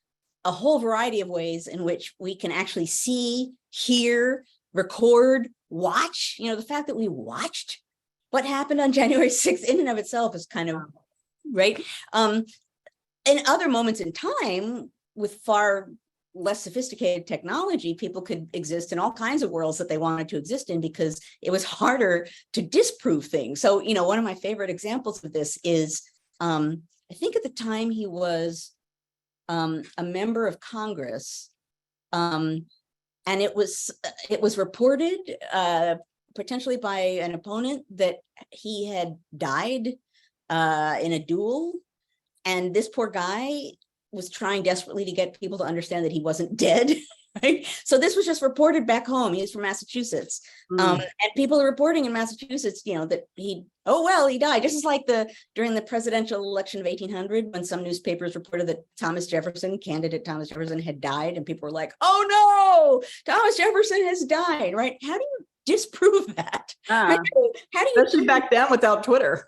a whole variety of ways in which we can actually see, hear, record, watch. The fact that we watched what happened on January 6th in and of itself is kind of right. In other moments in time, with far less sophisticated technology, people could exist in all kinds of worlds that they wanted to exist in because it was harder to disprove things. So, one of my favorite examples of this is, I think at the time he was a member of Congress, and it was reported potentially by an opponent that he had died in a duel, and this poor guy was trying desperately to get people to understand that he wasn't dead. Right? So this was just reported back home. He's from Massachusetts. And people are reporting in Massachusetts, that he died. Just as like during the presidential election of 1800, when some newspapers reported that candidate Thomas Jefferson had died, and people were like, oh no, Thomas Jefferson has died, right? How do you disprove that? Right? How do you especially back then without Twitter?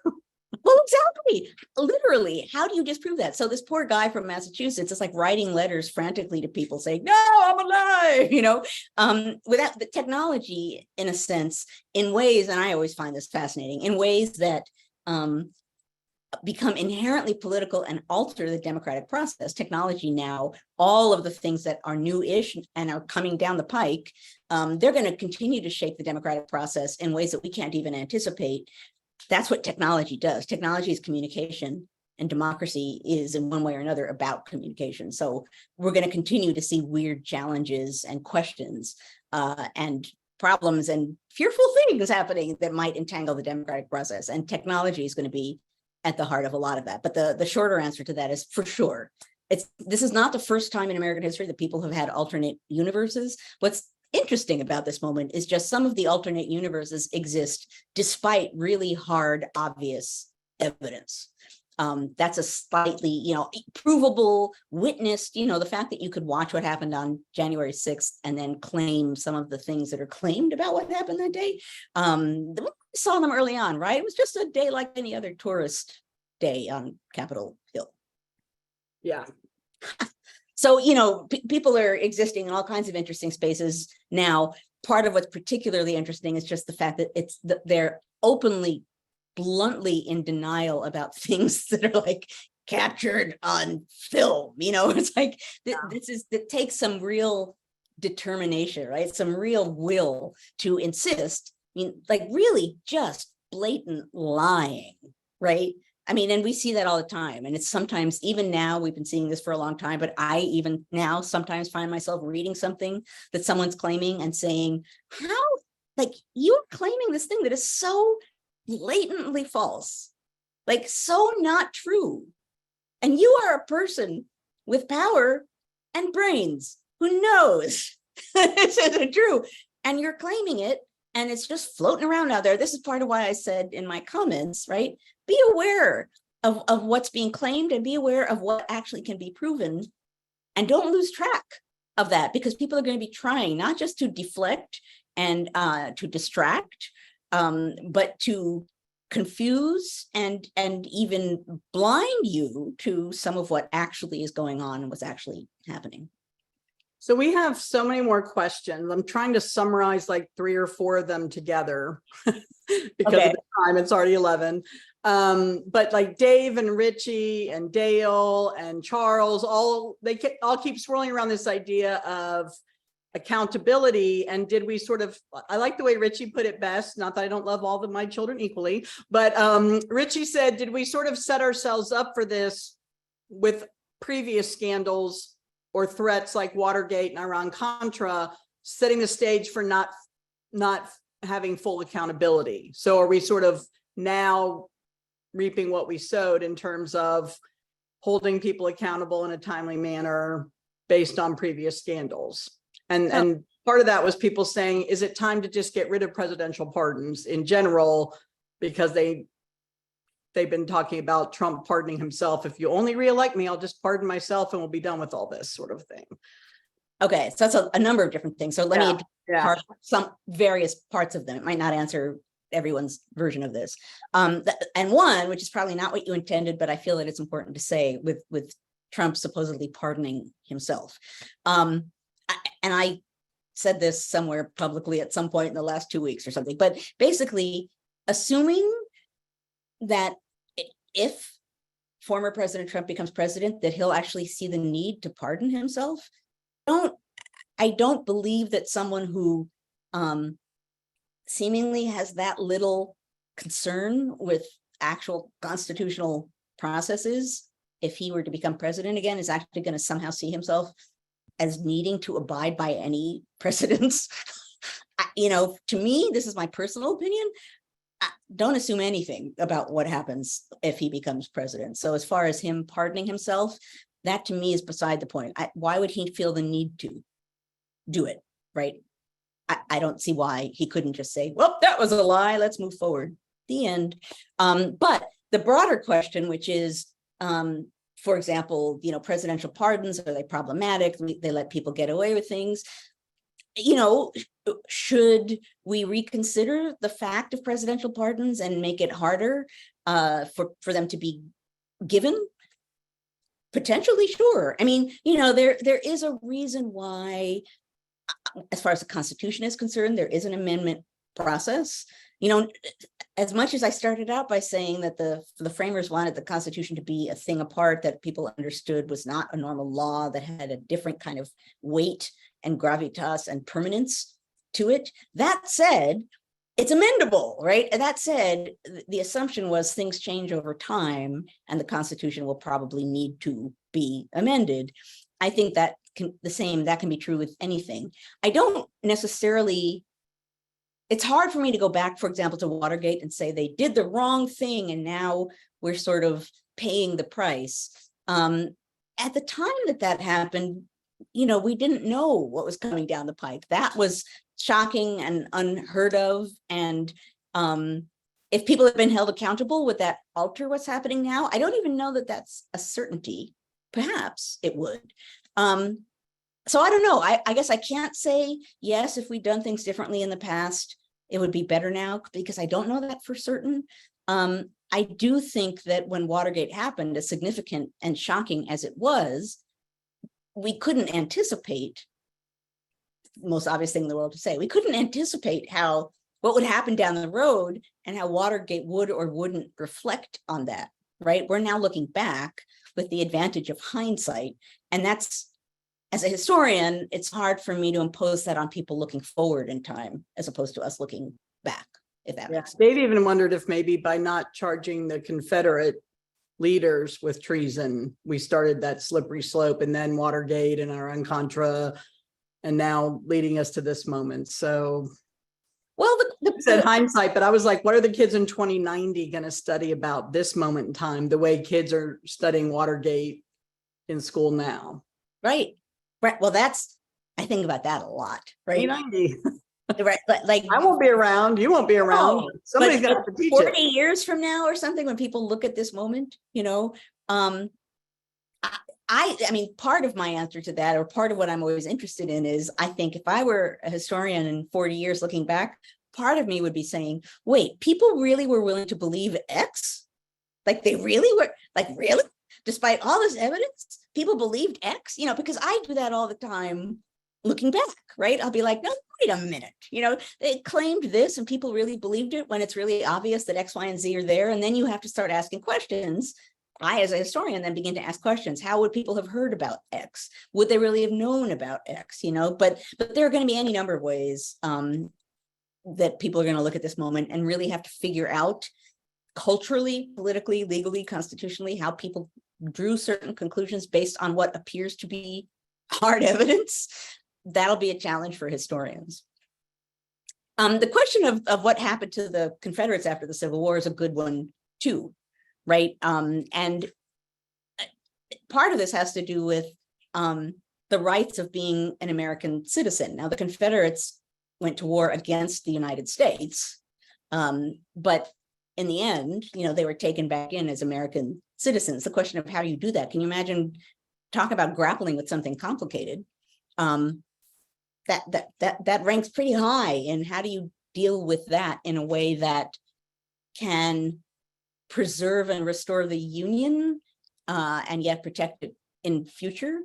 Well, exactly. Literally, how do you disprove that? So this poor guy from Massachusetts is like writing letters frantically to people saying, no, I'm alive, without the technology, in a sense, in ways, and I always find this fascinating, in ways that become inherently political and alter the democratic process. Technology now, all of the things that are new-ish and are coming down the pike, they're going to continue to shape the democratic process in ways that we can't even anticipate. That's what technology does. Technology is communication, and democracy is in one way or another about communication. So we're going to continue to see weird challenges and questions and problems and fearful things happening that might entangle the democratic process. And technology is going to be at the heart of a lot of that. But the shorter answer to that is for sure. This is not the first time in American history that people have had alternate universes. What's interesting about this moment is just some of the alternate universes exist despite really hard, obvious evidence. That's a slightly, provable, witnessed, the fact that you could watch what happened on January 6th and then claim some of the things that are claimed about what happened that day. We saw them early on, right? It was just a day like any other tourist day on Capitol Hill. Yeah. So, people are existing in all kinds of interesting spaces now. Part of what's particularly interesting is just the fact that they're openly, bluntly in denial about things that are like captured on film. It's like that takes some real determination, right? Some real will to insist. Like really just blatant lying, right? And we see that all the time. And it's sometimes, even now, we've been seeing this for a long time, but I even now sometimes find myself reading something that someone's claiming and saying, how, like, you're claiming this thing that is so blatantly false, like so not true. And you are a person with power and brains who knows this isn't true. And you're claiming it, and it's just floating around out there. This is part of why I said in my comments, right? Be aware of what's being claimed and be aware of what actually can be proven. And don't lose track of that, because people are going to be trying not just to deflect and to distract, but to confuse and even blind you to some of what actually is going on and what's actually happening. So we have so many more questions. I'm trying to summarize like 3 or 4 of them together because of the time. It's already 11. But like Dave and Richie and Dale and Charles, all keep swirling around this idea of accountability. And did we sort of, I like the way Richie put it best, not that I don't love all of my children equally, but Richie said, did we sort of set ourselves up for this with previous scandals or threats like Watergate and Iran-Contra, setting the stage for not having full accountability? So are we sort of now reaping what we sowed in terms of holding people accountable in a timely manner based on previous scandals? And part of that was people saying, is it time to just get rid of presidential pardons in general? Because they've been talking about Trump pardoning himself. If you only reelect me, I'll just pardon myself and we'll be done with all this sort of thing. Okay, so that's a number of different things. So let me Yeah. some various parts of them. It might not answer everyone's version of this. And one, which is probably not what you intended, but I feel that it's important to say with Trump supposedly pardoning himself. And I said this somewhere publicly at some point in the last 2 weeks or something, but basically assuming that if former President Trump becomes president, that he'll actually see the need to pardon himself. I don't believe that someone who seemingly has that little concern with actual constitutional processes, if he were to become president again, is actually going to somehow see himself as needing to abide by any precedents. To me, this is my personal opinion. Don't assume anything about what happens if he becomes president. So as far as him pardoning himself, that to me is beside the point. Why would he feel the need to do it, right? I don't see why he couldn't just say, well, that was a lie, let's move forward. The end. But the broader question, which is, for example, presidential pardons, are they problematic? They let people get away with things. Should we reconsider the fact of presidential pardons and make it harder for them to be given? Potentially, sure. I mean, there is a reason why, as far as the Constitution is concerned, there is an amendment process. As much as I started out by saying that the framers wanted the Constitution to be a thing apart that people understood was not a normal law, that had a different kind of weight and gravitas and permanence to it. That said, it's amendable, right? And that said, the assumption was things change over time and the Constitution will probably need to be amended. I think that can be true with anything. I don't necessarily, it's hard for me to go back, for example, to Watergate and say they did the wrong thing and now we're sort of paying the price. At the time that happened, we didn't know what was coming down the pike. That was shocking and unheard of. And if people have been held accountable, would that alter what's happening now? I don't even know that that's a certainty. Perhaps it would. So I don't know. I guess I can't say, yes, if we'd done things differently in the past, it would be better now, because I don't know that for certain. I do think that when Watergate happened, as significant and shocking as it was, we couldn't anticipate, most obvious thing in the world to say, we couldn't anticipate what would happen down the road and how Watergate would or wouldn't reflect on that, right? We're now looking back with the advantage of hindsight. And that's, as a historian, it's hard for me to impose that on people looking forward in time, as opposed to us looking back, if that makes sense. They've even wondered if maybe by not charging the Confederate leaders with treason, we started that slippery slope, and then Watergate and Iran-Contra, and now leading us to this moment. So, well, the said hindsight, but I was like, what are the kids in 2090 going to study about this moment in time, the way kids are studying Watergate in school now? Right. Well, I think about that a lot, right? 2090. Right, but like, I won't be around. You won't be around. No, Somebody's gonna have to teach 40 it. years from now or something, when people look at this moment, I mean, part of my answer to that, or part of what I'm always interested in, is I think if I were a historian in 40 years looking back, part of me would be saying, wait, people really were willing to believe X? Like they really were, like really? Despite all this evidence, people believed X, because I do that all the time looking back, right? I'll be like, no, wait a minute, they claimed this and people really believed it, when it's really obvious that X, Y, and Z are there. And then you have to start asking questions. I, as a historian, then begin to ask questions. How would people have heard about X? Would they really have known about X? But there are going to be any number of ways that people are going to look at this moment and really have to figure out culturally, politically, legally, constitutionally, how people drew certain conclusions based on what appears to be hard evidence. That'll be a challenge for historians. The question of what happened to the Confederates after the Civil War is a good one too, right? And part of this has to do with the rights of being an American citizen. Now, the Confederates went to war against the United States, but in the end, they were taken back in as American citizens. The question of how you do that, can you imagine? Talk about grappling with something complicated. That ranks pretty high. And how do you deal with that in a way that can preserve and restore the Union, and yet protect it in future?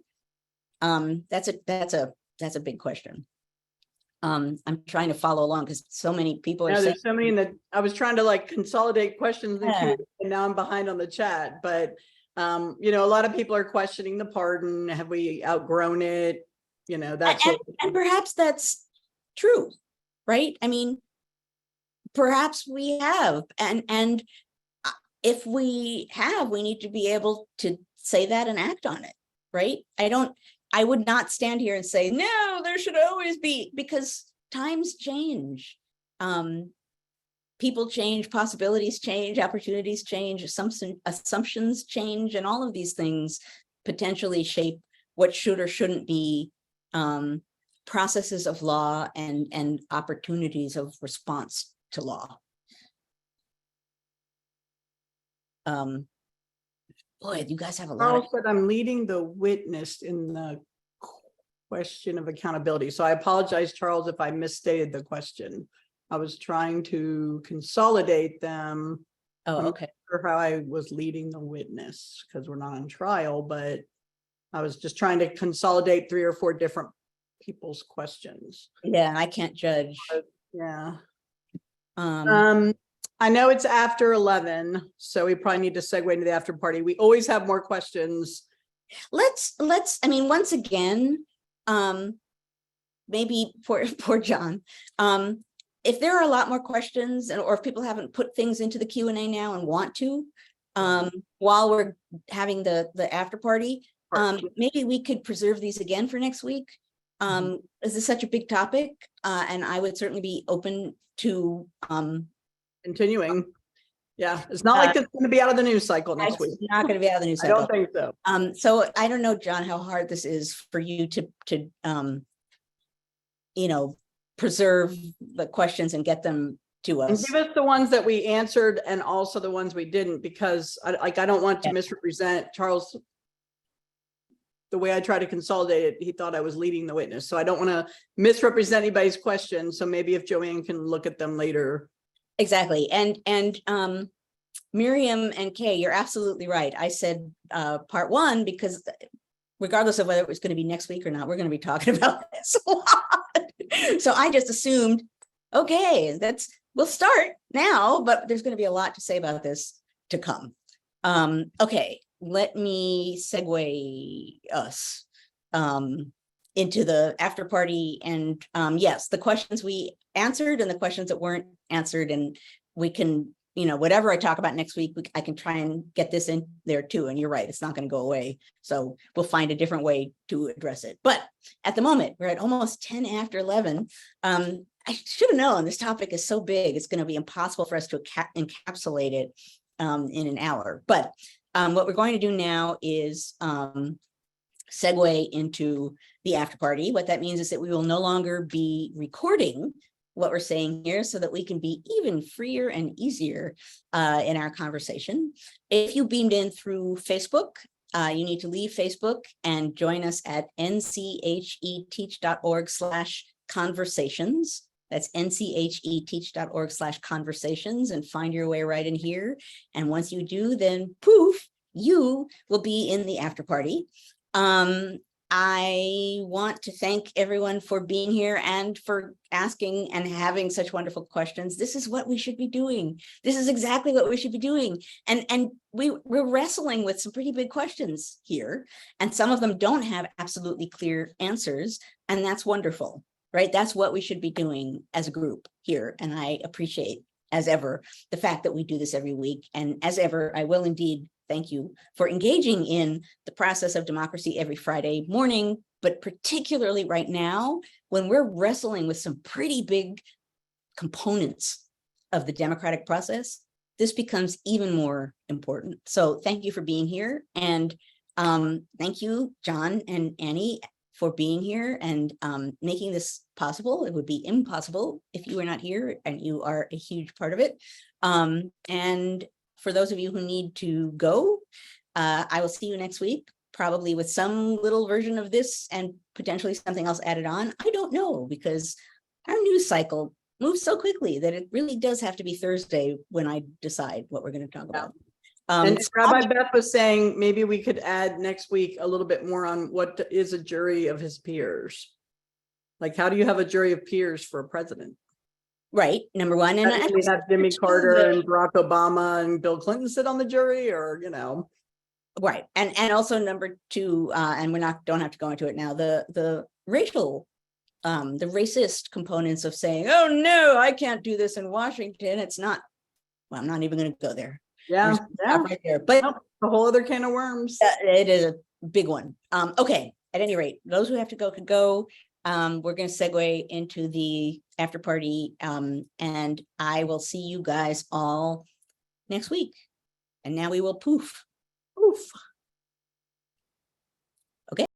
That's a big question. I'm trying to follow along because so many people are saying, there's so many in the, I was trying to like consolidate questions in the queue, and now I'm behind on the chat, but a lot of people are questioning the pardon. Have we outgrown it? That's and perhaps that's true, right? I mean, perhaps we have, and if we have, we need to be able to say that and act on it, right? I would not stand here and say, no, there should always be, because times change. People change, possibilities change, opportunities change, assumptions change, and all of these things potentially shape what should or shouldn't be processes of law and opportunities of response to law. Boy, you guys have a lot. Charles said I'm leading the witness in the question of accountability. So I apologize, Charles, if I misstated the question. I was trying to consolidate them. Oh, okay. For how I was leading the witness, because we're not on trial, but I was just trying to consolidate 3 or 4 different people's questions. Yeah, I can't judge. Yeah. I know it's after 11, so we probably need to segue into the after party. We always have more questions. Let's, I mean, once again, maybe poor John, if there are a lot more questions, or if people haven't put things into the Q&A now and want to, while we're having the after party, maybe we could preserve these again for next week. This is such a big topic, and I would certainly be open to continuing. Yeah, it's not like it's going to be out of the news cycle next week. It's not going to be out of the news cycle. I don't think so. So I don't know, John, how hard this is for you to preserve the questions and get them to us. And give us the ones that we answered and also the ones we didn't, because I don't want to misrepresent Charles. The way I try to consolidate it, he thought I was leading the witness. So I don't want to misrepresent anybody's questions. So maybe if Joanne can look at them later. Exactly. And Miriam and Kay, you're absolutely right. I said part 1, because regardless of whether it was going to be next week or not, we're going to be talking about this a lot. So I just assumed, okay, we'll start now, but there's going to be a lot to say about this to come. Okay, let me segue us into the after party. And yes, the questions we answered and the questions that weren't answered, and we can, whatever I talk about next week, I can try and get this in there too. And you're right, it's not going to go away. So we'll find a different way to address it. But at the moment, we're at almost 10 after 11. I should have known this topic is so big, it's going to be impossible for us to encapsulate it in an hour. But what we're going to do now is segue into the after party. What that means is that we will no longer be recording what we're saying here, so that we can be even freer and easier in our conversation. If you beamed in through Facebook, you need to leave Facebook and join us at ncheteach.org/conversations. That's ncheteach.org/conversations, and find your way right in here. And once you do, then poof, you will be in the after party. I want to thank everyone for being here and for asking and having such wonderful questions. This is what we should be doing. This is exactly what we should be doing. And we're wrestling with some pretty big questions here, and some of them don't have absolutely clear answers, and that's wonderful, right? That's what we should be doing as a group here. And I appreciate, as ever, the fact that we do this every week. And as ever, I will indeed thank you for engaging in the process of democracy every Friday morning, but particularly right now, when we're wrestling with some pretty big components of the democratic process, this becomes even more important. So thank you for being here. And thank you, John and Annie, for being here and making this possible. It would be impossible if you were not here, and you are a huge part of it. And for those of you who need to go, I will see you next week, probably with some little version of this and potentially something else added on. I don't know, because our news cycle moves so quickly that it really does have to be Thursday when I decide what we're going to talk about. And Rabbi Beth was saying maybe we could add next week a little bit more on what is a jury of his peers. Like, how do you have a jury of peers for a president? Right, number one. And We have Jimmy Carter and Barack Obama and Bill Clinton sit on the jury, or, you know. Right, and also number two, and don't have to go into it now, the racial, the racist components of saying, oh no, I can't do this in Washington. It's not, well, I'm not even going to go there. Yeah, right there, but a whole other can of worms. It is a big one. Okay, at any rate, those who have to go could go. We're going to segue into the after party, and I will see you guys all next week. And now we will poof. Oof.